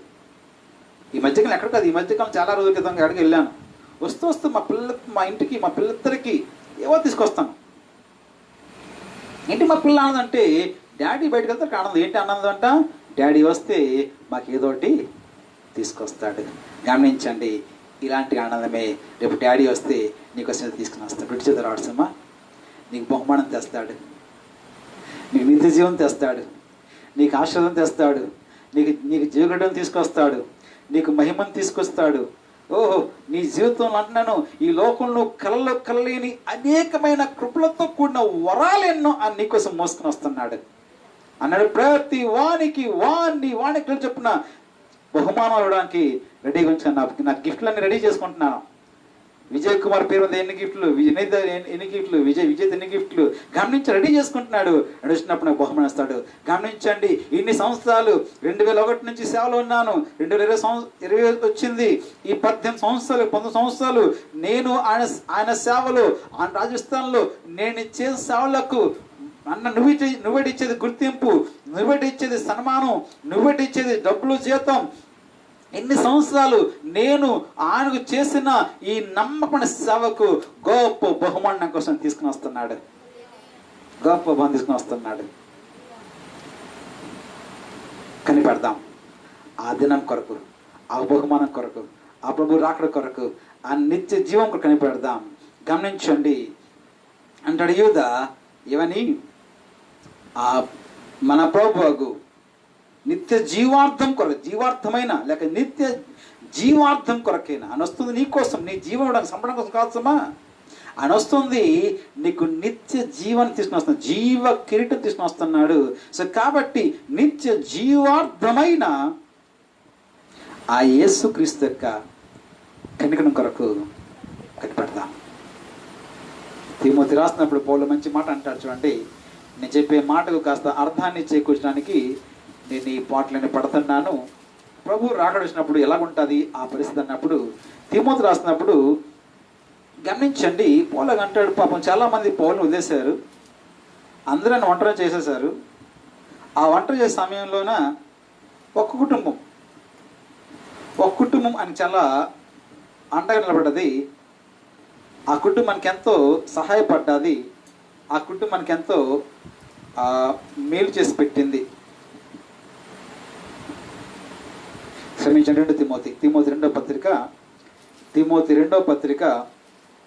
ఈ మధ్యకాలం ఎక్కడ కాదు, ఈ మధ్యకాలం చాలా రోజుల క్రితం ఎక్కడికి వెళ్ళాను. వస్తూ మా ఇంటికి మా పిల్లలిద్దరికి ఏవో తీసుకొస్తాను. ఏంటి మా పిల్ల ఆనందం అంటే, డాడీ బయటకు వెళ్తే ఆనందం. ఏంటి ఆనందం అంట? డాడీ వస్తే మాకు ఏదోటి తీసుకొస్తాడు. గమనించండి, ఇలాంటి ఆనందమే రేపు డాడీ వస్తే నీకోసం తీసుకుని వస్తాడు. విడి చేత రాడుసమ్మా, నీకు బహుమానం తెస్తాడు, నీకు నిత్య జీవం తెస్తాడు, నీకు ఆశీర్వాదం తెస్తాడు, నీకు జీవగడ్డను తీసుకొస్తాడు, నీకు మహిమను తీసుకొస్తాడు. ఓహో, నీ జీవితంలో అంటున్నాను, ఈ లోకంలో కలలో కలలేని అనేకమైన కృపలతో కూడిన వరాలెన్నో ఆ నీకోసం మోసుకుని వస్తున్నాడు అన్నాడు. ప్రతి వానికి చెప్పున బహుమానం ఇవ్వడానికి రెడీగా ఉంచుకున్నా. నా గిఫ్ట్లన్నీ రెడీ చేసుకుంటున్నాను. విజయ్ కుమార్ పేరు మీద ఎన్ని గిఫ్ట్లు, ఎన్ని గిఫ్ట్లు, విజయ్ ఎన్ని గిఫ్ట్లు గమనించి రెడీ చేసుకుంటున్నాడు. నడుస్తున్నప్పుడు నాకు బహుమానం ఇస్తాడు. గమనించండి, ఇన్ని సంవత్సరాలు 2001 నుంచి సేవలో ఉన్నాను. 2020 వచ్చింది. ఈ 18 సంవత్సరాలు 19 సంవత్సరాలు నేను ఆయన సేవలో, ఆయన రాజస్థాన్లో నేను ఇచ్చే సేవలకు అన్న నువ్వెడిచ్చేది గుర్తింపు, నువ్వెడిచ్చేది సన్మానం, నువ్వెడిచ్చేది డబ్బులు, జీతం. ఎన్ని సంవత్సరాలు నేను ఆయనకు చేసిన ఈ నమ్మకమైన సేవకు గొప్ప బహుమానం కోసం తీసుకుని వస్తున్నాడు. గొప్ప బహుమానం తీసుకుని వస్తున్నాడు. కనిపెడదాం ఆ దినం కొరకు, ఆ బహుమానం కొరకు, ఆ ప్రభు రాకడ కొరకు, ఆ నిత్య జీవం కొరకు కనిపెడదాం. గమనించండి అంటాడు యూదా ఏమని, ఆ మన ప్రభువు నిత్య జీవార్థం కొరకు, జీవార్థమైన లేక నిత్య జీవార్థం కొరకైనా అని వస్తుంది. నీకోసం, నీ జీవం సంపడం కోసం కావచ్చమ్మా. ఆయన వస్తుంది నీకు నిత్య జీవాన్ని తీసుకుని వస్తున్నాడు, జీవ కిరీటం తీసుకుని వస్తున్నాడు. సో కాబట్టి నిత్య జీవార్థమైన ఆ యేసుక్రీస్తు యొక్క కనికరం కొరకు కనిపెడదాం. తిమోతి రాసినప్పుడు పౌలు మంచి మాట అంటాడు చూడండి. నేను చెప్పే మాటకు కాస్త అర్థాన్ని చేకూర్చడానికి నేను ఈ పాటలని పడుతున్నాను. ప్రభు రాకడ వచ్చినప్పుడు ఎలాగుంటుంది ఆ పరిస్థితి అన్నప్పుడు తిమోతి రాసినప్పుడు గమనించండి. పౌలు అంటాడు, పాపం చాలామంది పౌలుని వదిలేశారు, అందరూ ఒంటరి చేసేశారు. ఆ ఒంటరి చేసే సమయంలోన ఒక కుటుంబం అని చాలా అండగా నిలబడ్డది. ఆ కుటుంబానికి ఎంతో సహాయపడ్డది. ఆ కుటుంబానికి ఎంతో మేలు చేసి పెట్టింది. క్షమించండి, తిమోతి రెండో పత్రిక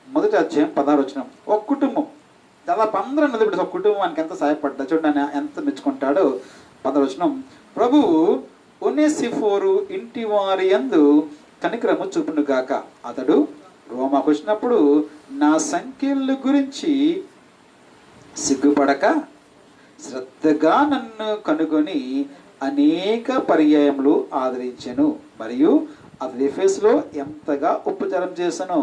1వ అధ్యాయం 16వ వచనం. ఒక కుటుంబం దాదాపు అందరూ నిలబెట్టి ఒక కుటుంబానికి ఎంత సహాయపడ్డా చూడండి, ఎంత మెచ్చుకుంటాడో. 16వ వచనం, ప్రభువు ఒనేసిఫోరు ఇంటి వారి యందు కనికరము చూపును గాక. అతడు రోమాకు వచ్చినప్పుడు నా సంఖ్యల గురించి సిగ్గుపడక శ్రద్ధగా నన్ను కనుగొని అనేక పర్యాయములు ఆదరించెను. మరియు అతడు ఎఫెసులో ఎంతగా ఉపచారం చేశానో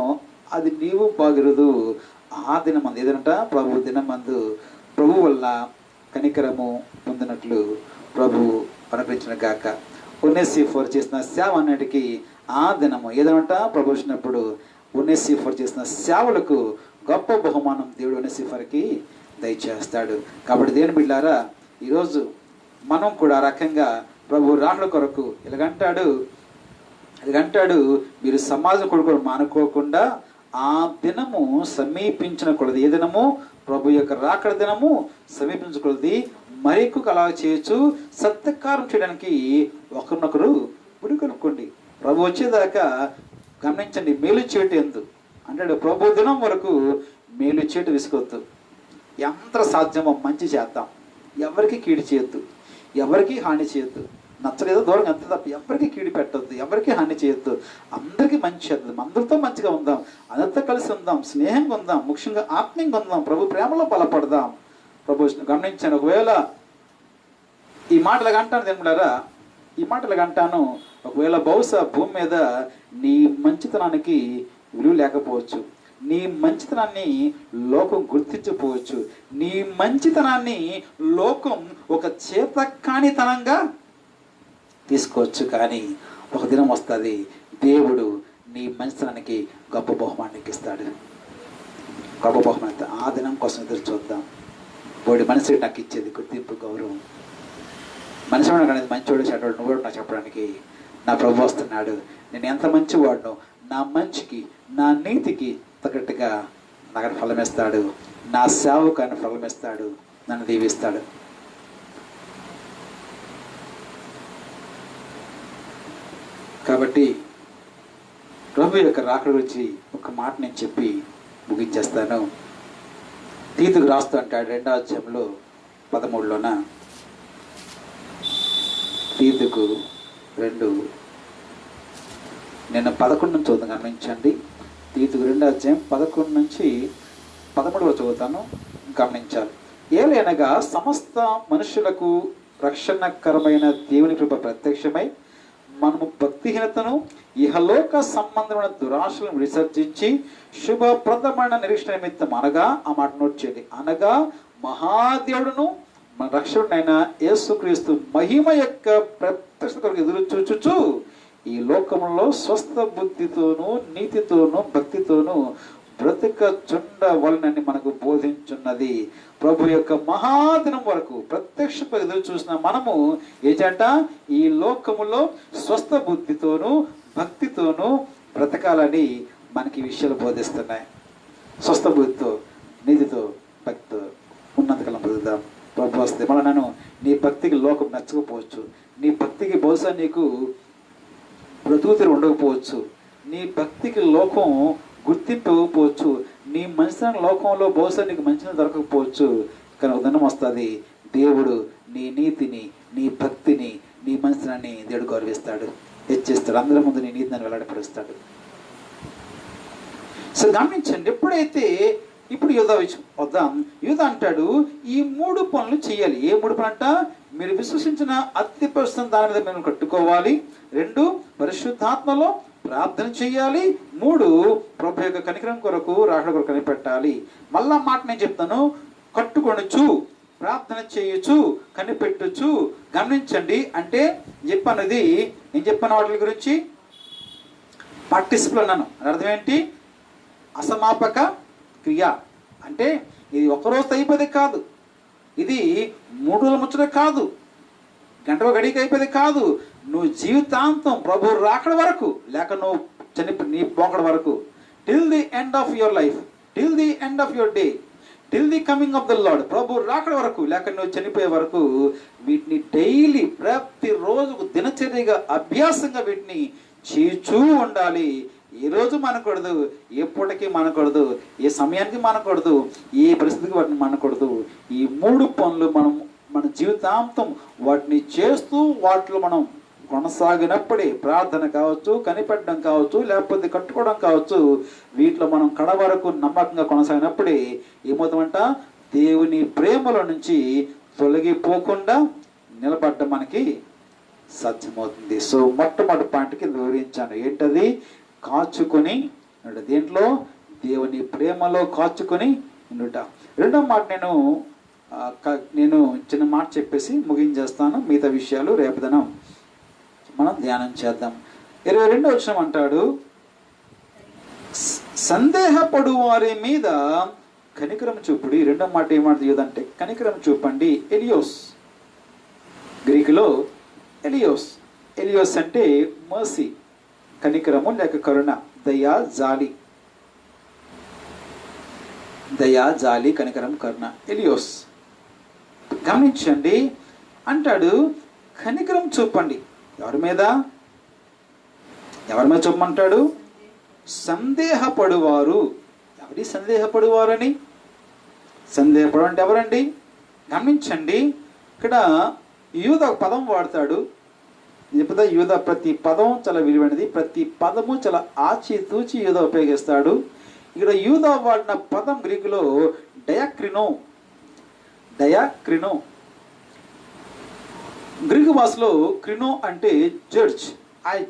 అది నీవు బాగిరదు. ఆ దినమందు ఏదంట, ప్రభు దినమందు ప్రభు వల్ల కనికరము పొందినట్లు ప్రభు అనుగ్రహించిన గాక. ఒనేసిఫోరు చేసిన సేవ అన్నిటికీ ఆ దినము ఏదంట, ప్రభు వచ్చినప్పుడు ఒనేసిఫోరు చేసిన సేవలకు గొప్ప బహుమానం దేవుడు ఒనేసిఫోరుకి దయచేస్తాడు. కాబట్టి దేవుని బిడ్డలారా, ఈరోజు మనం కూడా రకంగా ప్రభు రాకడ కొరకు ఇలాగంటాడు, మీరు సమాజం కొరకు మానుకోకుండా ఆ దినము సమీపించిన కొలది, ఏ దినము, ప్రభు యొక్క రాకడ దినము సమీపించకూడదు, మరెక్కువ అలా చేయొచ్చు. సత్కారం చేయడానికి ఒకరినొకరు గుడి కనుక్కోండి. ప్రభు వచ్చేదాకా గమనించండి, మేలు చేయటం ఎందు అంటాడు. ప్రభు దినం వరకు మేలు చేయటం విసుకోవద్దు. ఎంత సాధ్యమో మంచి చేద్దాం. ఎవరికి కీడు చేయొద్దు, ఎవరికి హాని చేయొద్దు. నచ్చలేదో దూరం ఎంత తప్ప ఎవరికి కీడు పెట్టద్దు, ఎవరికి హాని చేయొద్దు. అందరికీ మంచి చేద్దాం, అందరితో మంచిగా ఉందాం, అందరితో కలిసి ఉందాం, స్నేహంగా ఉందాం, ముఖ్యంగా ఆత్మీయంగా ఉందాం, ప్రభు ప్రేమలో బలపడదాం. ప్రభు గమనించాను, ఒకవేళ ఈ మాటలు అంటాను దేనిలారా, ఈ మాటలు అంటాను, ఒకవేళ బహుశా భూమి మీద నీ మంచితనానికి విలువ లేకపోవచ్చు, నీ మంచితనాన్ని లోకం గుర్తించకపోవచ్చు, నీ మంచితనాన్ని లోకం ఒక చేతకానితనంగా తీసుకోవచ్చు. కానీ ఒక దినం వస్తుంది, దేవుడు నీ మంచితనానికి గొప్ప బహుమానానికి ఇస్తాడు. గొప్ప బహుమానం. ఆ దినం కోసం ఎదురు చూద్దాం. బోడి మనిషి నాకు ఇచ్చేది గుర్తింపు, గౌరవం. మనిషి అనేది మంచివాడు చెడ్డవాడు నువ్వు నాకు చెప్పడానికి నా ప్రభు వస్తున్నాడు. నేను ఎంత మంచివాడునో నా మంచికి, నా నీతికి తగ్గట్టుగా నాకు ఫలమిస్తాడు, నా సేవకు ఆయన ఫలమిస్తాడు, నన్ను దీవిస్తాడు. కాబట్టి ప్రభు యొక్క రాకడ గురించి ఒక మాట నేను చెప్పి ముగించేస్తాను. తీతుకు రాస్తూ అంటాడు 2వ అధ్యాయంలో 13లోన, తీతుకు 2 నేను 11 నుంచి చదువుతాను, గమనించండి. తీతుకు 2వ అధ్యాయం 11 నుంచి 13 చదువుతాను, గమనించాలి. ఏలైనగా సమస్త మనుషులకు రక్షణకరమైన దేవుని కృప ప్రత్యక్షమై మనము భక్తిహీనతను ఇహలోక సంబంధమైన దురాశలను విసర్జించి శుభప్రదమైన నిరీక్షణ నిమిత్తం అనగా, ఆ మాట నోట్ చేయండి, అనగా మహాదేవుడును మన రక్షకుడైన యేసుక్రీస్తు మహిమ యొక్క ప్రత్యక్షత కొరకు ఎదురు చూచుచు ఈ లోకంలో స్వస్థ బుద్ధితోనూ నీతితోనూ భక్తితోనూ బ్రతకచుండవలనని మనకు బోధించున్నది. ప్రభు యొక్క మహాదినం వరకు ప్రత్యక్ష ఎదురు చూసిన మనము ఏంటంట, ఈ లోకములో స్వస్థ బుద్ధితోనూ భక్తితోనూ బ్రతకాలని మనకి విషయాలు బోధిస్తున్నాయి. స్వస్థ బుద్ధితో నీతితో భక్తితో ఉన్నంతకాలం బ్రతుకుదాం. ప్రభు వస్తే మళ్ళీ నేను నీ భక్తికి లోకం నచ్చకపోవచ్చు, నీ భక్తికి బహుశా నీకు బ్రతుకుతీరు ఉండకపోవచ్చు, నీ భక్తికి లోకం గుర్తింపు ఇవ్వకపోవచ్చు, నీ మంచితనం లోకంలో బహుశా నీకు మంచిగా దొరకకపోవచ్చు. కానీ ఒక దినం వస్తుంది, దేవుడు నీ నీతిని, నీ భక్తిని, నీ మంచితనాన్ని దేవుడు గౌరవిస్తాడు, హెచ్చిస్తాడు, అందరి ముందు నీ నీతిని వెల్లడిపరుస్తాడు. సో గమనించండి, ఎప్పుడైతే ఇప్పుడు యూదా వద్దాం. యూదా అంటాడు ఈ 3 పనులు చేయాలి. ఏ 3 పనులు అంట? మీరు విశ్వసించిన అతి పరిశుద్ధ దాని మీద మేము కట్టుకోవాలి. 2 పరిశుద్ధాత్మలో ప్రార్థన చేయాలి. 3 ప్రభు యొక్క కనికరం కొరకు రాకడ కొరకు కనిపెట్టాలి. మళ్ళా మాట నేను చెప్తాను, కట్టుకొనొచ్చు, ప్రార్థన చేయొచ్చు, కనిపెట్టొచ్చు. గమనించండి, అంటే చెప్పన్నది నేను చెప్పిన వాటి గురించి పార్టిసిపుల్ అన్నాను. అర్థం ఏంటి? అసమాపక క్రియ. అంటే ఇది ఒక్కరోజు అయిపోయేది కాదు, ఇది 3 రోజుల ముచ్చట కాదు, గంట గడికి అయిపోయేది కాదు. నువ్వు జీవితాంతం ప్రభు రాకడ వరకు, లేక నువ్వు నీ పోకడ వరకు, till the end of your life, till the end of your day, till the coming of the Lord, ప్రభు రాకడ వరకు, లేక నువ్వు చనిపోయే వరకు వీటిని డైలీ ప్రతిరోజు దినచర్యగా అభ్యాసంగా వీటిని చేస్తూ ఉండాలి. ఏ రోజు మనకూడదు, ఎప్పటికీ మనకూడదు, ఏ సమయానికి మనకూడదు, ఏ పరిస్థితికి వాటిని మనకూడదు. ఈ 3 పనులు మన జీవితాంతం వాటిని చేస్తూ వాటిలో మనం కొనసాగినప్పుడే, ప్రార్థన కావచ్చు, కనిపెట్టడం కావచ్చు, లేకపోతే కట్టుకోవడం కావచ్చు, వీటిలో మనం కడ వరకు నమ్మకంగా కొనసాగినప్పుడే ఏమవుతామంట, దేవుని ప్రేమలో నుంచి తొలగిపోకుండా నిలబడ్డం మనకి సాధ్యమవుతుంది. సో మొట్టమొదటి పాయింట్కి వివరించాను. ఏంటది? కాచుకొని ఉండుట. దేంట్లో? దేవుని ప్రేమలో కాచుకొని ఉండుట. 2వ మాట నేను చిన్న మాట చెప్పేసి ముగించేస్తాను. మిగతా విషయాలు రేపు దినం మనం ధ్యానం చేద్దాం. 22వ వచనం అంటాడు, సందేహపడు వారి మీద కనికరం చూపుడి. 2వ మాట ఏమంటే కనికరం చూపండి. ఎలియోస్, గ్రీకులో ఎలియోస్. ఎలియోస్ అంటే మర్సీ, కనికరము లేక కరుణ, దయా జాలి, దయా జాలి కనికరం కరుణ, ఎలియోస్. గమనించండి, అంటాడు కనికరం చూపండి. ఎవరి మీద చూపమంటాడు? సందేహపడువారు. ఎవరి సందేహపడువారు అని? సందేహపడు అంటే ఎవరండి? గమనించండి, ఇక్కడ యూదా ఒక పదం వాడతాడు. చెప్తా, యూదా ప్రతి పదం చాలా విలువైనది, ప్రతి పదము చాలా ఆచితూచి యూదా ఉపయోగిస్తాడు. ఇక్కడ యూదా వాడిన పదం గ్రీకులో డయాక్రినో. డయాక్రినో గ్రీకు భాషలో క్రినో అంటే జడ్జ్,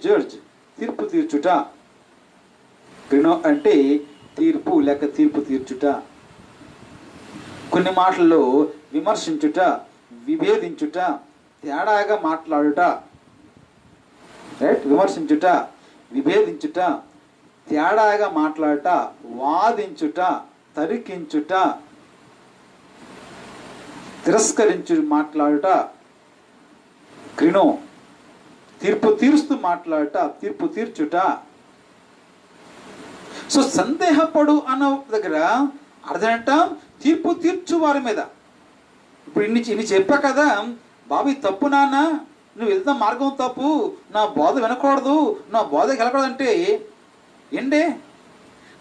జడ్జ్, తీర్పు తీర్చుట. క్రినో అంటే తీర్పు లేక తీర్పు తీర్చుట. కొన్ని మాటల్లో విమర్శించుట, విభేదించుట, తేడాగా మాట్లాడుట. రైట్? విమర్శించుట, విభేదించుట, తేడాగా మాట్లాడుట, వాదించుట, తరికించుట, తిరస్కరించు మాట్లాడుట. క్రినో తీర్పు తీరుస్తూ మాట్లాడుట, తీర్పు తీర్చుట. సో సందేహపడు అన్న దగ్గర అర్థమేంట? తీర్పు తీర్చు వారి మీద. ఇప్పుడు ఇన్ని చెప్పా కదా, బాబు తప్పు నాన్న, నువ్వు వెళ్తున్న మార్గం తప్పు, నా బోధ వినకూడదు, నా బోధకి వెళ్ళకూడదంటే ఏంటే?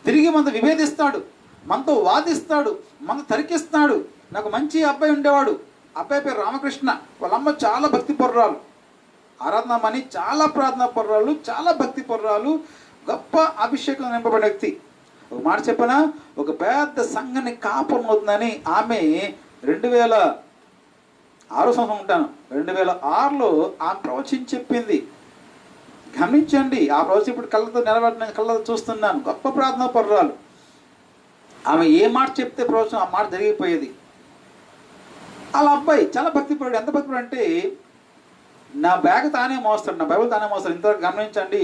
తిరిగి మనతో విభేదిస్తాడు, మనతో వాదిస్తాడు, మనతో తరికిస్తాడు. నాకు మంచి అబ్బాయి ఉండేవాడు, అబ్బాయి పేరు రామకృష్ణ, వాళ్ళమ్మ చాలా భక్తి పొర్రాలు, ఆరాధనమని చాలా ప్రార్థనా పొర్రాలు, చాలా భక్తి పొర్రాలు, గొప్ప అభిషేకం నింపబడిన వ్యక్తి. ఒక మాట చెప్పనా, ఒక పెద్ద సంఘాన్ని కాపురం అవుతుందని ఆమె 2006 సంవత్సరం ఉంటాను, 2006లో ఆమె ప్రవచనం చెప్పింది. గమనించండి, ఆ రోజు ఇప్పుడు కళ్ళతో నిలబడిన కళ్ళతో చూస్తున్నాను. గొప్ప ప్రార్థనా పరురాలు. ఆమె ఏ మాట చెప్తే ప్రోత్సాహం ఆ మాట జరిగిపోయేది. అలా అబ్బాయి చాలా భక్తిపరుడు. ఎంత భక్తిపరుడు అంటే నా బ్యాగ్ తానే మోస్తాడు, నా బైబిల్ తానే మోస్తాడు. ఇంతవరకు గమనించండి,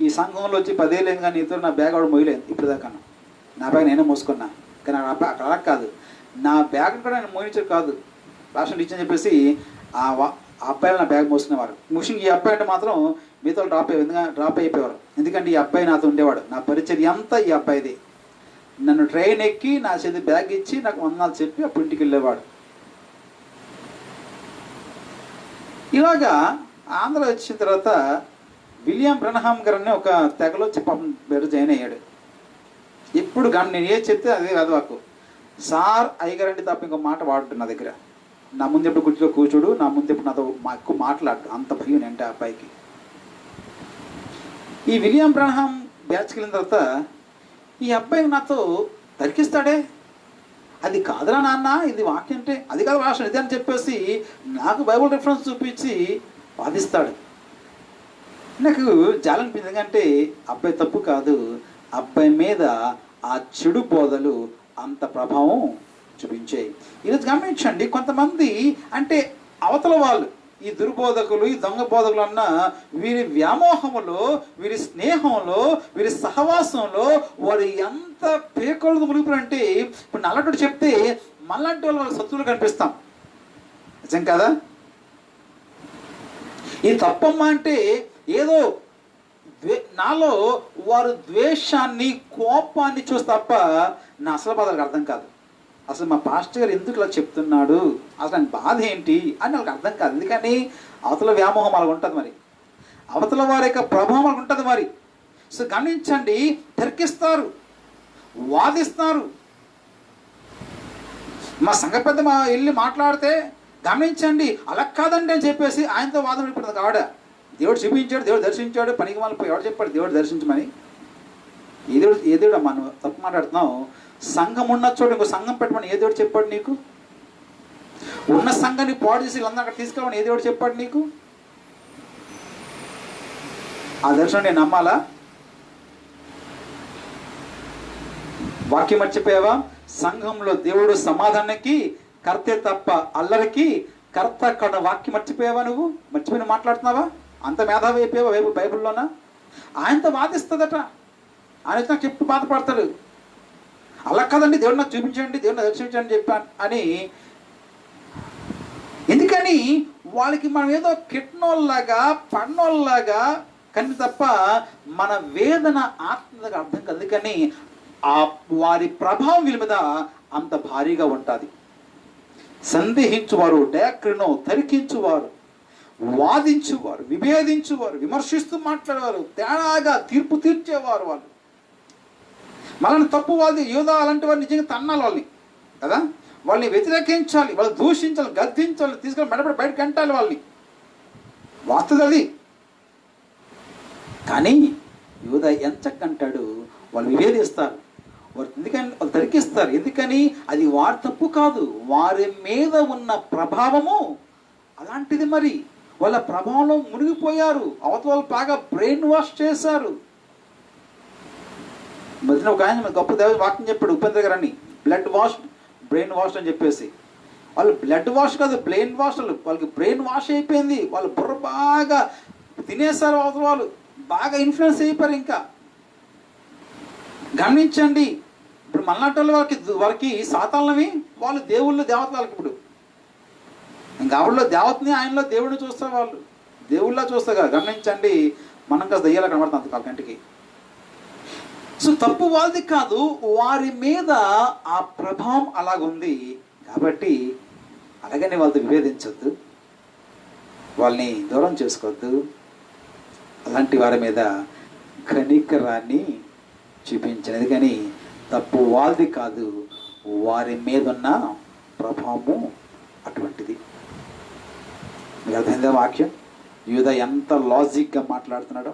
ఈ సంఘంలో వచ్చి 10 ఏళ్ళు కానీ ఇంతవరకు నా బ్యాగ్ ఆవిడ మోయలేదు ఇప్పుడు దాకా. నా బ్యాగ్ నేనే మోసుకున్నా. కానీ అక్కడ అలా కాదు, నా బ్యాగ్ కూడా నేను మోయించారు కాదు, రాష్ట్రం ఇచ్చని చెప్పేసి ఆ అబ్బాయిలు నా బ్యాగ్ మోసుకునేవారు. ముఖ్యంగా ఈ అబ్బాయి అంటే మాత్రం మీతో డ్రాప్ అయిపోయేవారు. ఎందుకంటే ఈ అబ్బాయి నాతో ఉండేవాడు. నా పరిచర్య అంతా ఈ అబ్బాయిది. నన్ను ట్రైన్ ఎక్కి నా చేతి బ్యాగ్ ఇచ్చి నాకు వందనాలు చెప్పి అప్పుడు ఇంటికి వెళ్ళేవాడు. ఇలాగా ఆంధ్ర వచ్చిన తర్వాత విలియం బ్రనహాం గారు అనే ఒక తెగలో పేరు జాయిన్ అయ్యాడు. ఎప్పుడు కానీ నేను ఏది చెప్తే అదే వెదవాకు. సార్ అయ్యగారు అంటే తప్ప ఇంకో మాట వాడుతుంది నా దగ్గర. నా ముందు ఎప్పుడు కుర్చీలో కూర్చోడు, నా ముందు ఎప్పుడు నాతో ఎక్కువ మాట్లాడు. అంత భయం అంటే ఆ అబ్బాయికి. ఈ విలియం బ్రనహాం బ్యాచ్కి వెళ్ళిన తర్వాత ఈ అబ్బాయి నాతో తరికిస్తాడే, అది కాదురా నాన్న, ఇది వాక్యం అంటే అది కాదు రాష్ట్రం ఇది అని చెప్పేసి నాకు బైబుల్ రెఫరెన్స్ చూపించి వాదిస్తాడు. నాకు జాలనిపించింది. ఎందుకంటే అబ్బాయి తప్పు కాదు, అబ్బాయి మీద ఆ చెడు బోధలు అంత ప్రభావం చూపించాయి. ఈరోజు గమనించండి, కొంతమంది అంటే అవతల వాళ్ళు ఈ దుర్బోధకులు, ఈ దొంగ బోధకులు అన్న వీరి వ్యామోహంలో, వీరి స్నేహంలో, వీరి సహవాసంలో వారు ఎంత పేకోళ్ళతో మునిగిపోయారంటే ఇప్పుడు నల్లటోడు చెప్తే మళ్ళంటి వాళ్ళు వాళ్ళకి శత్రువులు కనిపిస్తాం. నిజం కదా? ఈ తప్పమ్మ అంటే ఏదో నాలో వారు ద్వేషాన్ని, కోపాన్ని చూసి తప్ప నా అసలు బాధలకు అర్థం కాదు. అసలు మా పాస్టర్ గారు ఎందుకు ఇలా చెప్తున్నాడు, అసలు ఆయన బాధ ఏంటి అని వాళ్ళకి అర్థం కాదు. ఎందుకని అవతల వ్యామోహం అలాగ ఉంటుంది, మరి అవతల వారి యొక్క ప్రభావం అలాగ ఉంటుంది మరి. సో గమనించండి, తర్కిస్తారు, వాదిస్తారు. మా సంఘ పెద్ద వెళ్ళి మాట్లాడితే గమనించండి, అలా కాదండి అని చెప్పేసి ఆయనతో వాదన పడిపోతుంది. ఆవిడ దేవుడు చూపించాడు, దేవుడు దర్శించాడు, పనికి మళ్ళీ ఎవడు చెప్పాడు దేవుడు దర్శించమని? ఏ దేవుడు మనం తప్పు మాట్లాడుతున్నాం. సంఘం ఉన్న చోట ఇంకో సంఘం పెట్టమని ఏ దేవుడు చెప్పాడు నీకు? ఉన్న సంఘాన్ని పాడు చేసి వీళ్ళందరూ అక్కడ తీసుకెళ్ళమని ఏ దేవుడు చెప్పాడు నీకు? ఆ దర్శనం నేను నమ్మాలా? వాక్యం మర్చిపోయావా? సంఘంలో దేవుడు సమాధానానికి కర్తే తప్ప అల్లరికి కర్త అక్కడ వాక్యం మర్చిపోయావా? నువ్వు మర్చిపోయి మాట్లాడుతున్నావా? అంత మేధావి అయిపోయావా బైబిల్లోనా? ఆయనతో వాదిస్తుందట. ఆయన నాకు చెప్పి బాధపడతాడు. అలా కాదండి, దేవుడు నాకు చూపించండి, దేవుడిని దర్శించండి చెప్పాను అని. ఎందుకని వాళ్ళకి మనం ఏదో కిట్నోల్లాగా పన్నోల్లాగా కానీ తప్ప మన వేదన ఆత్మగా అర్థం కాదు. అందుకని ఆ వారి ప్రభావం వీళ్ళ మీద అంత భారీగా ఉంటుంది. సందేహించువారు, డేక్రినో తరికించువారు, వాదించువారు, విభేదించువారు, విమర్శిస్తూ మాట్లాడేవారు, తేడాగా తీర్పు తీర్చేవారు. వాళ్ళు మనల్ని తప్పు వాళ్ళది యోధా అలాంటి వారు నిజంగా తన్నాలి వాళ్ళని కదా, వాళ్ళని వ్యతిరేకించాలి, వాళ్ళు దూషించాలి, గద్దించాలి, తీసుకొని మెడపడి బయటకు అంటాలి వాళ్ళని. వాస్తవం అది. కానీ యోధా ఎంచక్కంటాడు, వాళ్ళు విభేదిస్తారు, వారు ఎందుకని వాళ్ళు తరికిస్తారు. ఎందుకని అది వారి తప్పు కాదు, వారి మీద ఉన్న ప్రభావము అలాంటిది. మరి వాళ్ళ ప్రభావంలో మునిగిపోయారు, అవతల వాళ్ళు బాగా బ్రెయిన్ వాష్ చేశారు. మధ్యన ఒక ఆయన గొప్ప దేవుడు వాక్యం చెప్పాడు, ఉపేంద్ర గారు అని, బ్లడ్ వాష్ బ్రెయిన్ వాష్ అని చెప్పేసి. వాళ్ళు బ్లడ్ వాష్ కాదు, బ్రెయిన్ వాష్. వాళ్ళకి బ్రెయిన్ వాష్ అయిపోయింది, వాళ్ళు బుర్ర బాగా తినేశారు, అవతల వాళ్ళు బాగా ఇన్ఫ్లుయెన్స్ అయిపోయారు. ఇంకా గమనించండి, ఇప్పుడు మల్నాటి వారికి సాతాలవి వాళ్ళు దేవుళ్ళు దేవతలకి. ఇప్పుడు ఇంకా ఆవిడలో దేవతని, ఆయనలో దేవుడిని చూస్తారు, వాళ్ళు దేవుళ్ళ చూస్తారు కదా. గమనించండి, మనం కాస్త దయ్యాలా కనబడుతుంది అంత కంటికి. సో తప్పు వాళ్ళది కాదు, వారి మీద ఆ ప్రభావం అలాగుంది కాబట్టి అలాగని వాళ్ళతో విభేదించొద్దు, వాళ్ళని దూరం చేసుకోవద్దు. అలాంటి వారి మీద కనికరాన్ని చూపించినది. కానీ తప్పు వాళ్ళది కాదు, వారి మీద ఉన్న ప్రభావము అటువంటిది. మీకు అర్థమైందా వాక్యం? యూదా ఎంత లాజిక్గా మాట్లాడుతున్నాడో,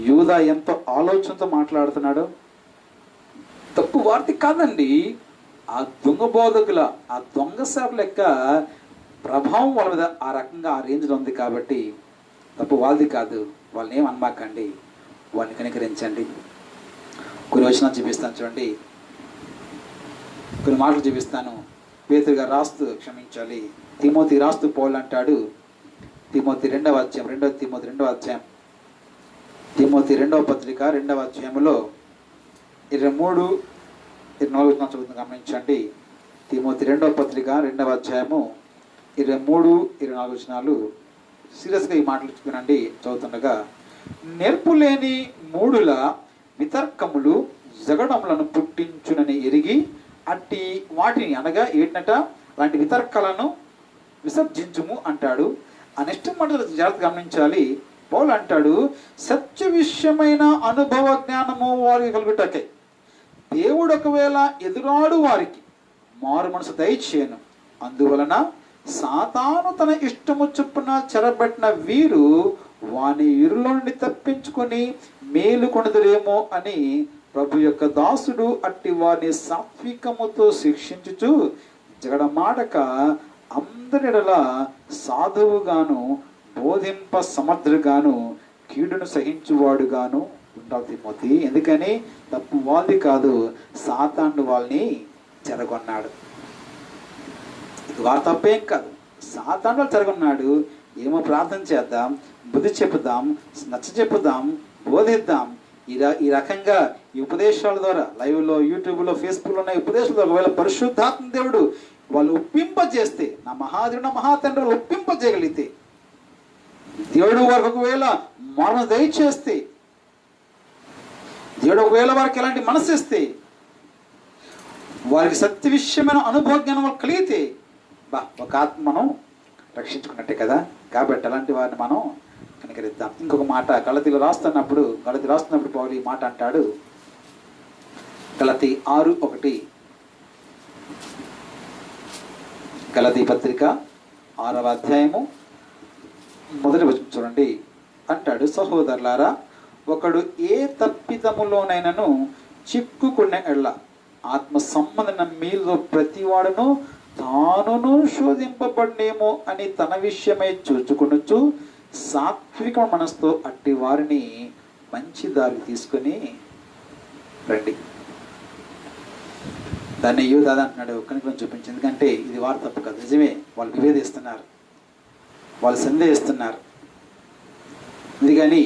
యూదా ఎంతో ఆలోచనతో మాట్లాడుతున్నాడో. తప్పు వారిది కాదండి, ఆ దొంగ బోధకుల, ఆ దొంగ సేవల యొక్క ప్రభావం వాళ్ళ మీద ఆ రకంగా ఆ రేంజ్లో ఉంది కాబట్టి తప్పు వాళ్ళది కాదు, వాళ్ళని ఏం అనమాకండి, వాళ్ళని కనికరించండి. కొన్ని వచనాలు చూపిస్తాను చూడండి, కొన్ని మాటలు చూపిస్తాను. పేతురు గారు రాస్తూ, క్షమించాలి, తిమోతి రాస్తూ పౌలు అంటాడు, తిమోతి 2వ అధ్యాయం, తిమోతి 2వ పత్రిక 2వ అధ్యాయంలో 23-24 చదువుతుంది, గమనించండి. తిమోతి 2వ పత్రిక 2వ అధ్యాయము 23-24 వచనాలు. సీరియస్గా ఈ మాటలు వినండి చదువుతుండగా. నేర్పు లేని మూడుల వితర్కములు జగడములను పుట్టించునని ఎరిగి అట్టి వాటిని, అనగా ఏంటంట, అలాంటి వితర్కాలను విసర్జించుము అంటాడు. ఆ నెక్స్ట్ మాట జాగ్రత్త గమనించాలి. పౌలు అంటాడు, సత్య విషయమైన అనుభవ జ్ఞానము వారికి కలుగుటకై దేవుడు ఒకవేళ ఎదురాడు వారికి మారు మనసు దయచేయను. అందువలన సాతాను తన ఇష్టము చొప్పున చెరబట్టిన వీరు వాని ఇరులో నుండి తప్పించుకొని మేలు కొనుదురేమో అని ప్రభు యొక్క దాసుడు అట్టి వారిని సాత్వికముతో శిక్షించుచు జగడమాడక అందరిలా సాధువుగాను బోధింప సమర్థుడుగాను కీడును సహించువాడుగాను ఉండాలి తిమోతి. ఎందుకని తప్పు వాళ్ళది కాదు, సాతాను వాళ్ళని చెరగొన్నాడు. ఇది వారి తప్పేం కాదు, సాతాను వాళ్ళు చెరగొన్నాడు. ఏమో ప్రార్థన చేద్దాం, బుద్ధి చెప్పుదాం, నచ్చ చెప్పుదాం, బోధిద్దాం. ఈ రకంగా ఈ ఉపదేశాల ద్వారా, లైవ్లో, యూట్యూబ్లో, ఫేస్బుక్లో ఉన్న ఉపదేశాల ద్వారా ఒకవేళ పరిశుద్ధాత్మ దేవుడు వాళ్ళు ఒప్పింపజేస్తే, నా మహాదేవుడు నా మహాతండ్రి వాళ్ళు ఒప్పింపజేయగలిగితే, దేవుడు వారికి ఒకవేళ మరణ దయచేస్తే, దేవుడు ఒకవేళ వారికి ఎలాంటి మనసు ఇస్తే, వారికి సత్య విషయమైన అనుభవ జ్ఞానం కలిగితే, ఒక ఆత్మ మనం రక్షించుకున్నట్టే కదా. కాబట్టి అలాంటి వారిని మనం కనికరిద్దాం. ఇంకొక మాట గలతీ రాస్తున్నప్పుడు పౌలు ఈ మాట అంటాడు. గలతీ 6:1, గలతీ పత్రిక 6వ అధ్యాయము 1వ వచనం చూడండి. అంటాడు, సహోదరులారా, ఒకడు ఏ తప్పిదములోనైనను చిక్కుకున్న ఎడల ఆత్మ సంబంధమైన మీలో ప్రతివాడును తానును శోధింపబడినేమో అని తన విషయమై చూచుకొనొచ్చు సాత్విక మనసుతో అట్టి వారిని మంచి దారి తీసుకొని రండి. దాన్ని అయ్యో దాదా అంటున్నాడు, కనుక చూపించింది. ఎందుకంటే ఇది వారు తప్పు కాదు, నిజమే. వాళ్ళు విభేదిస్తున్నారు, వాళ్ళు సందేహిస్తున్నారు, ఇది కానీ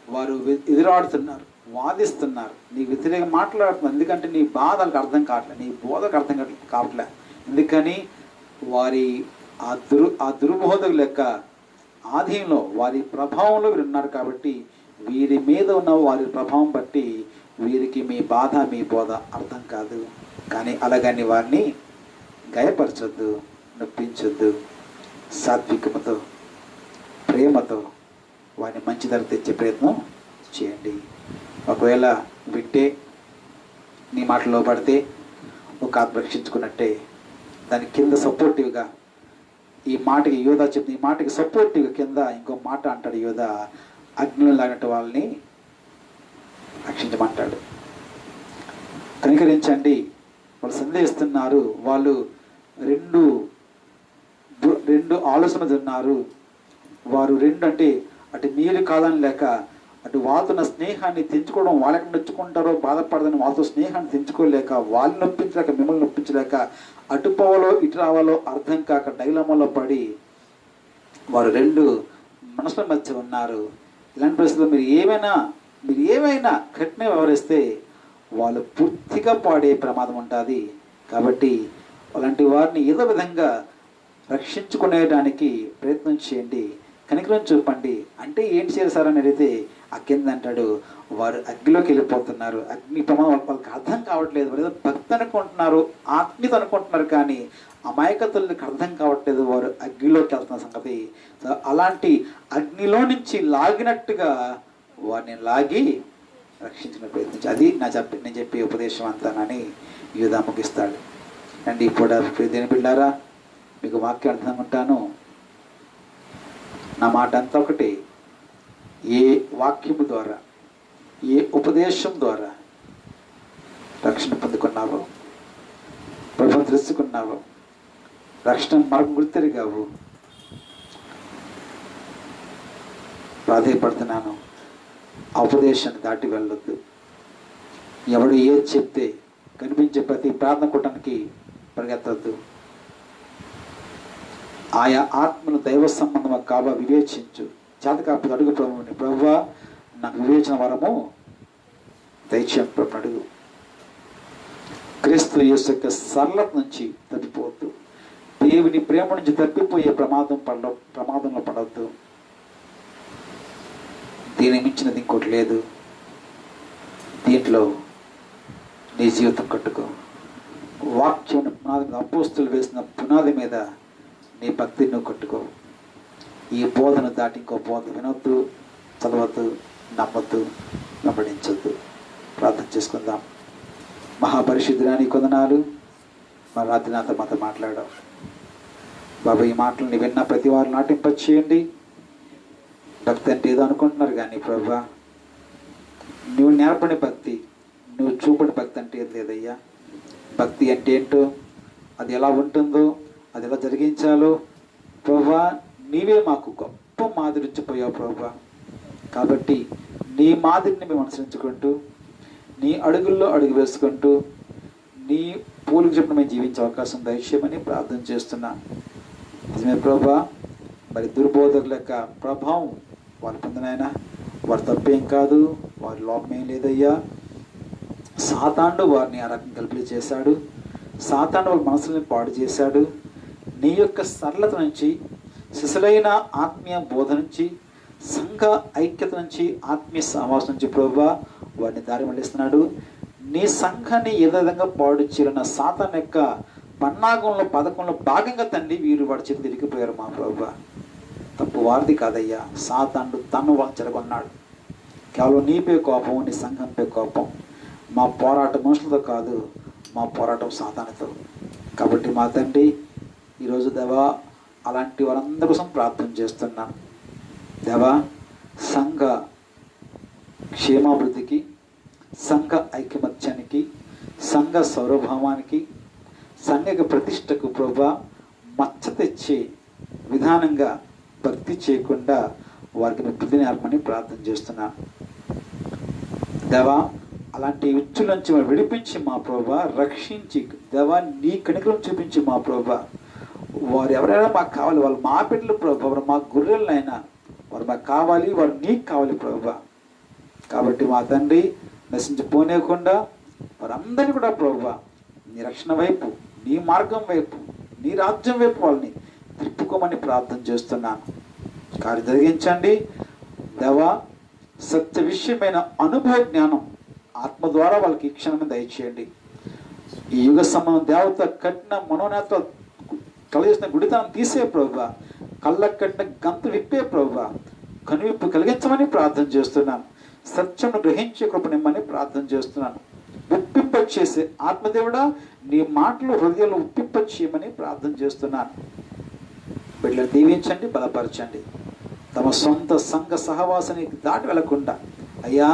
వారు ఎదురాడుతున్నారు, వాదిస్తున్నారు, నీకు వ్యతిరేకంగా మాట్లాడుతున్నారు. ఎందుకంటే నీ బాధలకు అర్థం కావట్లేదు, నీ బోధకు అర్థం కావట్లే. ఎందుకని వారి ఆ దుర్బోధకు లెక్క ఆధీనంలో, వారి ప్రభావంలో వీరు ఉన్నారు. కాబట్టి వీరి మీద ఉన్న వారి ప్రభావం బట్టి వీరికి మీ బాధ, మీ బోధ అర్థం కాదు. కానీ అలాగని వారిని గాయపరచొద్దు, నొప్పించొద్దు. సాత్వికముతో, ప్రేమతో వారిని మంచి ధర తెచ్చే ప్రయత్నం చేయండి. ఒకవేళ వింటే నీ మాటలో పడితే ఒక ఆత్మ రక్షించుకున్నట్టే. దాని కింద సపోర్టివ్గా ఈ మాటకి యోధా చెప్తుంది, ఈ మాటకి సపోర్టివ్గా కింద ఇంకో మాట అంటాడు యోధా, అగ్నిలో లాగట్టు వాళ్ళని రక్షించమంటాడు. కనికరించండి. వాళ్ళు సందేహిస్తున్నారు, వాళ్ళు రెండు ఆలోచనలు ఉన్నారు. వారు రెండు అంటే అటు మీరు కాదని లేక, అటు వాళ్ళతో స్నేహాన్ని తెంచుకోవడం, వాళ్ళకి నొచ్చుకుంటారో బాధపడదని వాళ్ళతో స్నేహాన్ని తెంచుకోలేక, వాళ్ళు నొప్పించలేక, మిమ్మల్ని నొప్పించలేక, అటు పోవాలో ఇటు రావాలో అర్థం కాక డైలమాలో పడి వారు రెండు మనసుల మధ్య ఉన్నారు. ఇలాంటి పరిస్థితుల్లో మీరు ఏమైనా కఠిన వ్యవహరిస్తే వాళ్ళు పూర్తిగా పాడే ప్రమాదం ఉంటుంది. కాబట్టి అలాంటి వారిని ఏదో విధంగా రక్షించుకునేడానికి ప్రయత్నం చేయండి, కనికరం చూపండి. అంటే ఏంటి చేశారని అడిగితే ఆ కింద అంటాడు, వారు అగ్నిలోకి వెళ్ళిపోతున్నారు. అగ్ని ప్రమాదం వాళ్ళకి అర్థం కావట్లేదు. వారు ఏదో భక్తి అనుకుంటున్నారు, ఆత్మీయత అనుకుంటున్నారు, కానీ అమాయకతులకు అర్థం కావట్లేదు, వారు అగ్నిలోకి వెళ్తున్న సంగతి. అలాంటి అగ్నిలో నుంచి లాగినట్టుగా వారిని లాగి రక్షించిన ప్రయత్నించి, అది నేను చెప్పే ఉపదేశం అంతానని యూదా ముగిస్తాడు. అండ్ ఇప్పుడు దేని బిడ్డారా, మీకు వాక్యం అర్థం ఉంటాను. నా మాట అంతా ఒకటి, ఏ వాక్యము ద్వారా, ఏ ఉపదేశం ద్వారా రక్షణ పొందుకున్నావో, ప్రభుత్వం తెలుసుకున్నావో, రక్షణ మార్గం గుర్తెరిగావు, ప్రాధేయపడుతున్నాను. ఆ ఉపదేశాన్ని దాటి వెళ్ళొద్దు. ఎవడు ఏది చెప్తే కనిపించే ప్రతి ప్రార్థన కూటానికి పరిగెత్తద్దు. ఆయా ఆత్మను దైవ సంబంధం కాబా వివేచించు. చేత కాకపోతే అడుగు ప్రభువుని, ప్రభువా నాకు వివేచన వరము దయచేయండి ప్రభు అడుగు. క్రీస్తు యేసు యొక్క సరళత నుంచి తప్పిపోవద్దు. దేవుని ప్రేమ నుంచి తప్పిపోయే ప్రమాదంలో పడవద్దు. దీని మించినది ఇంకోటి లేదు. దీంట్లో నీ జీవితం కట్టుకో. వాక్యం పునాది మీద, అపోస్తులు వేసిన పునాది మీద నీ భక్తిని నువ్వు కట్టుకో. ఈ బోధను దాటి ఇంకో బోధ వినొద్దు, చదవద్దు, నమ్మొద్దు, వెంబడించొద్దు. ప్రార్థన చేసుకుందాం. మహాపరిశుద్ధురాని కొందనాలు. మా రాత్రి నాతో మాతో మాట్లాడావు బాబా. ఈ మాటలు విన్న ప్రతి వారు నాటింపచేయండి. భక్తి అంటే ఏదో అనుకుంటున్నారు కానీ ప్రభా, నువ్వు నేర్పని భక్తి, నువ్వు చూపని భక్తి అంటే ఏది లేదయ్యా. భక్తి అంటే ఏంటో, అది ఎలా ఉంటుందో, అది ఎలా జరిగించాలో ప్రభా నీవే మాకు గొప్ప మాదిరి ఇచ్చిపోయావు ప్రభా. కాబట్టి నీ మాదిరిని మేము అనుసరించుకుంటూ, నీ అడుగుల్లో అడుగు వేసుకుంటూ, నీ పూలకు చెప్పిన మేము జీవించే అవకాశం దయచేయమని ప్రార్థన చేస్తున్నా. నిజమే ప్రభా, మరి దుర్బోధకుల యొక్క ప్రభావం వారు పొందినైనా వారు తప్పేం కాదు, వారి లోపమేం లేదయ్యా. సాతానుడు వారిని ఆ రకం కల్పిలు చేశాడు. సాతానుడు వాళ్ళ మనసుని పాడు చేశాడు. నీ యొక్క సరళత నుంచి, శిశులైన ఆత్మీయ బోధ నుంచి, సంఘ ఐక్యత నుంచి, ఆత్మీయ సహవాసం నుంచి ప్రభువా వారిని దారి మళ్ళిస్తున్నాడు. నీ సంఘాన్ని ఏ విధంగా పాడు చేయాలన్న సాతాను యొక్క పన్నాగంలో పథకంలో భాగంగా తండ్రి వీరు వాడి చేతులు తిరిగిపోయారు మా ప్రభువా. తప్పు వారిది కాదయ్యా. సాతానుడు తను వాళ్ళు చెరగొన్నాడు. కేవలం నీపై కోపం, నీ సంఘంపై కోపం. మా పోరాటం మనుషులతో కాదు, మా పోరాటం సాతానుతో. కాబట్టి మా తండ్రి ఈరోజు దేవా అలాంటి వారందరి కోసం ప్రార్థన చేస్తున్నాం దేవా. సంఘ క్షేమాభివృద్ధికి, సంఘ ఐకమత్యానికి, సంఘ సౌరభావానికి, సంఘ ప్రతిష్టకు ప్రభువా మచ్చ తెచ్చే విధానంగా భక్తి చేయకుండా వారికి బుద్ధి నేర్పమని ప్రార్థన చేస్తున్నాను దేవా. అలాంటి విచ్చుల నుంచి విడిపించి మా ప్రభువా రక్షించి దేవా నీ కనికరం చూపించి మా ప్రభువా. వారు ఎవరైనా మాకు కావాలి, వాళ్ళు మా బిడ్డలు ప్రభువా, వారు మా గొర్రెలైనా వారు మాకు కావాలి, వారు నీకు కావాలి ప్రభువా. కాబట్టి మా తండ్రి నశించిపోనేకుండా వారందరినీ కూడా ప్రభువా నీ రక్షణ వైపు, నీ మార్గం వైపు, నీ రాజ్యం వైపు వాళ్ళని తిప్పుకోమని ప్రార్థన చేస్తున్నాను. కార్యం జరిగించండి దేవా. సత్య విషయమైన అనుభవ జ్ఞానం ఆత్మ ద్వారా వాళ్ళకి ఈ క్షణమే దయచేయండి. ఈ యుగ సమయం దేవత కట్టిన మనోనేత కలిగిన గుడితనం తీసే ప్రభువా, కళ్ళకు కట్టిన గంతు విప్పే ప్రభువా, కనువిప్పు కలిగించమని ప్రార్థన చేస్తున్నాను. సత్యమును గ్రహించే కృపనిమ్మని ప్రార్థన చేస్తున్నాను. ఉప్పింప చేసే ఆత్మదేవుడా నీ మాటలు హృదయంలో ఉప్పింప చేయమని ప్రార్థన చేస్తున్నాను. బిడ్డలను దీవించండి, బలపరచండి. తమ సొంత సంఘ సహవాసాన్ని దాటి వెళ్లకుండా అయ్యా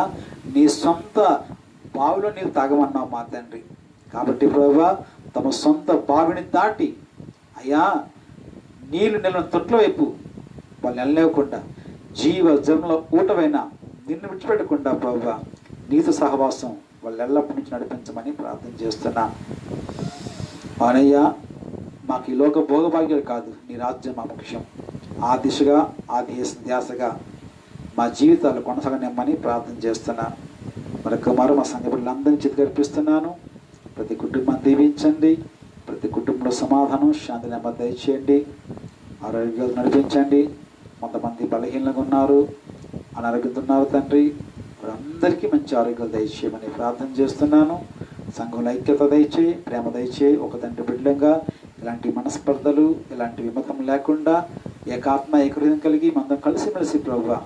నీ సొంత బావిలో నీరు తాగమన్నావు మా తండ్రి. కాబట్టి ప్రభువా తమ సొంత బావిని దాటి అయ్యా నీళ్లు నిలవ తొట్ల వైపు వాళ్ళు వెళ్ళలేకుండా జీవ జన్మల ఊటవైనా నిన్ను విడిచిపెట్టకుండా ప్రభువా నీతో సహవాసం వాళ్ళు ఎల్లప్పటి నుంచి నడిపించమని ప్రార్థన చేస్తున్నా. అవునయ్యా, మాకు ఈ లోక భోగభాగ్యాలు కాదు, నీ రాజ్యం మా ముఖ్యం. ఆ దిశగా, ఆ ధ్యాసగా మా జీవితాలు కొనసాగనిమ్మని ప్రార్థన చేస్తున్నాను. మరొక మా సంఘ బిడ్డలందరినీ చిత్కరిపిస్తున్నాను. ప్రతి కుటుంబాన్ని దీవించండి. ప్రతి కుటుంబంలో సమాధానం, శాంతి, నెమ్మది దయచేయండి. ఆరోగ్యాలు నడిపించండి. కొంతమంది బలహీనంగా ఉన్నారు, అనారోగ్యంతో ఉన్నారు తండ్రి. వారందరికీ మంచి ఆరోగ్యాలు దయచేయమని ప్రార్థన చేస్తున్నాను. సంఘంలో ఐక్యత దయచేయి, ప్రేమ దయచేయి. ఒక తండ్రి బిడ్డలంగా ఇలాంటి మనస్పర్ధలు, ఇలాంటి విమతం లేకుండా ఏకాత్మ ఏకహృదయం కలిగి మనం కలిసిమెలిసి ప్రభువా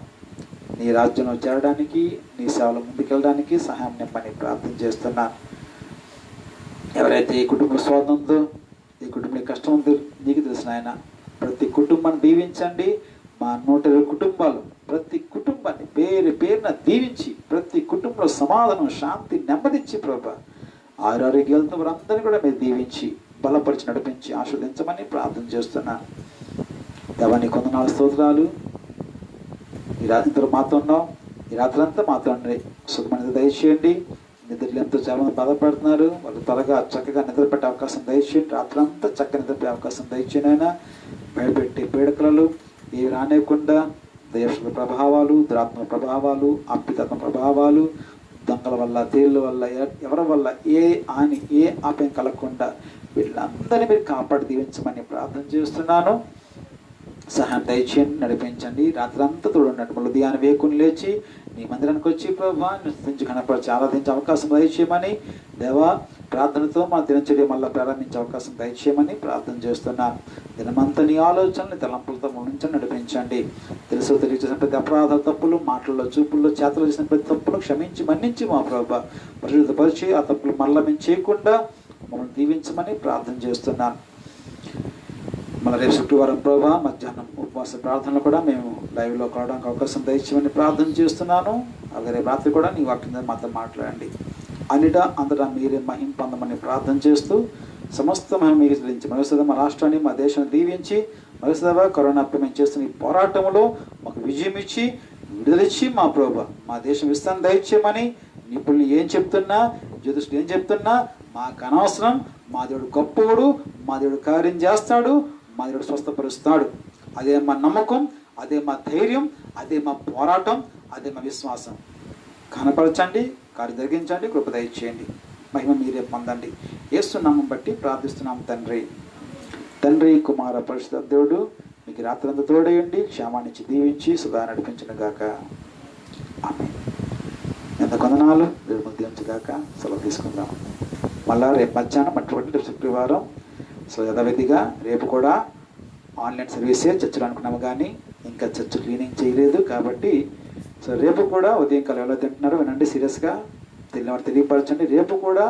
నీ రాజ్యంలో చేరడానికి, నీ సేవలో ముందుకెళ్ళడానికి సహాయం నిమ్మని ప్రార్థన చేస్తున్నాను. ఎవరైతే ఈ కుటుంబ శోధన ఉందో, ఈ కుటుంబం కష్టం ఉందో నీకు తెలిసిన ఆయన ప్రతి కుటుంబాన్ని దీవించండి. మా 120 కుటుంబాలు ప్రతి కుటుంబాన్ని పేరు పేరున దీవించి ప్రతి కుటుంబంలో సమాధానం, శాంతి, నెమ్మదించి ప్రభా ఆరోగ్యాలతో వారందరినీ కూడా మీరు దీవించి బలపరిచి నడిపించి ఆస్వాదించమని ప్రార్థన చేస్తున్నాను. దేవాన్ని 4 స్తోత్రాలు. ఈ రాత్రి మాతో ఉన్నాం. ఈ రాత్రంతా మాతో సుఖమైన దయచేయండి. నిద్రలు ఎంతో చాలామంది బాధపడుతున్నారు, వాళ్ళు త్వరగా చక్కగా నిద్రపెట్టే అవకాశం దయచేయండి. రాత్రంతా చక్కగా నిద్రపడే అవకాశం దయచేయండి. అయినా భయపెట్టి పీడకలలు ఏ రానివ్వకుండా దైవ ప్రభావాలు, దురాత్మ ప్రభావాలు, అప్పితత్వ ప్రభావాలు, దొంగల వల్ల, తేళ్ళ వల్ల, ఎవరి వల్ల ఏ ఆపయం కలగకుండా వీళ్ళందరినీ మీరు కాపాడి దీవించమని ప్రార్థన చేస్తున్నాను. సహాయం దయచేయండి, నడిపించండి. రాత్రంతా తోడున్నట్టు మళ్ళీ ఉదయాన్ని వేకుని లేచి నీ మందిరానికి వచ్చి ప్రభా నుంచి కనపరిచి ఆరాధించే అవకాశం దయచేయమని, దేవా ప్రార్థనతో మా దినచర్య మళ్ళీ ప్రారంభించే అవకాశం దయచేయమని ప్రార్థన చేస్తున్నాను. దినమంతా నీ ఆలోచనలు తలంపులతో నుంచి నడిపించండి. తెలుసు తెలియచేసిన ప్రతి అపరాధాల తప్పులు, మాటల్లో, చూపుల్లో, చేతలు చేసిన ప్రతి తప్పులు క్షమించి మన్నించి మా ప్రభా పరిశుద్ధపరిచి ఆ తప్పులు మళ్ళీ మేము చేయకుండా మమ్మల్ని దీవించమని ప్రార్థన చేస్తున్నాను. మళ్ళీ రేపు శుక్రవారం ప్రభా మధ్యాహ్నం ఉపవాస ప్రార్థనలు కూడా మేము లైవ్లో కావడానికి అవకాశం దయచేయమని ప్రార్థన చేస్తున్నాను. అలాగే రేపు రాత్రి కూడా నీ వాక్యం మాతో మాట్లాడండి. అన్నిటా అందరూ మీరే మహిమ పొందమని ప్రార్థన చేస్తూ సమస్త మహిమ మీకు చెల్లించి మరోసారి మా రాష్ట్రాన్ని, మా దేశాన్ని దీవించి మరోసారి కరోనాపై మేము చేస్తున్న ఈ పోరాటంలో మాకు విజయం ఇచ్చి విడుదలిచ్చి మా ప్రభా మా దేశం విస్తారం దయచేయమని నిపుణులు ఏం చెప్తున్నా, జ్యోతిష్యులు ఏం చెప్తున్నా మాకు అనవసరం. మా దేవుడు గొప్పవాడు, మా దేవుడు కార్యం చేస్తాడు, మా దేవుడు స్వస్థపరుస్తాడు. అదే మా నమ్మకం, అదే మా ధైర్యం, అదే మా పోరాటం, అదే మా విశ్వాసం. కనపరచండి, కార్యం జరిగించండి, కృప దయచేయండి. మహిమ మీరే పొందండి. యేసు నామం బట్టి ప్రార్థిస్తున్నాం తండ్రి. తండ్రి, కుమార, పరిశుద్ధ దేవుడు మీకు రాత్రంతా తోడేయండి, క్షేమాన్నిచ్చి దీవించి సుధా నడిపించిన గాక. ఆమేన్. ఎంత కొందనాలు దేవుడు దీవించగాక. సెలవు తీసుకుందాం. మళ్ళా రేపు మధ్యాహ్నం అటువంటి రేపు శుక్రవారం. సో యథావిధిగా రేపు కూడా ఆన్లైన్ సర్వీసే చర్చలు అనుకున్నాము, కానీ ఇంకా చర్చ క్లీనింగ్ చేయలేదు. కాబట్టి సో రేపు కూడా ఉదయం కాలం ఎలా తింటున్నారో వినండి, సీరియస్గా తెలియని తెలియపరచండి. రేపు కూడా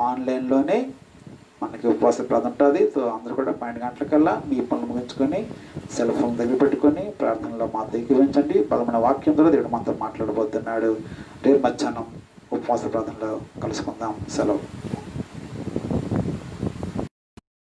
ఆన్లైన్లోనే మనకి ఉపవాస ప్రార్థన ఉంటుంది. సో అందరూ కూడా 12 గంటలకల్లా మీ పనులు ముగించుకొని సెల్ ఫోన్ దగ్గర పెట్టుకొని ప్రార్థనలో మాతో ఏకీవించండి. బలమైన వాక్యం ద్వారా దేవుడు మనతో మాట్లాడబోతున్నాడు. రేపు మధ్యాహ్నం ఉపవాస ప్రార్థనలో కలుసుకుందాం. సెలవు.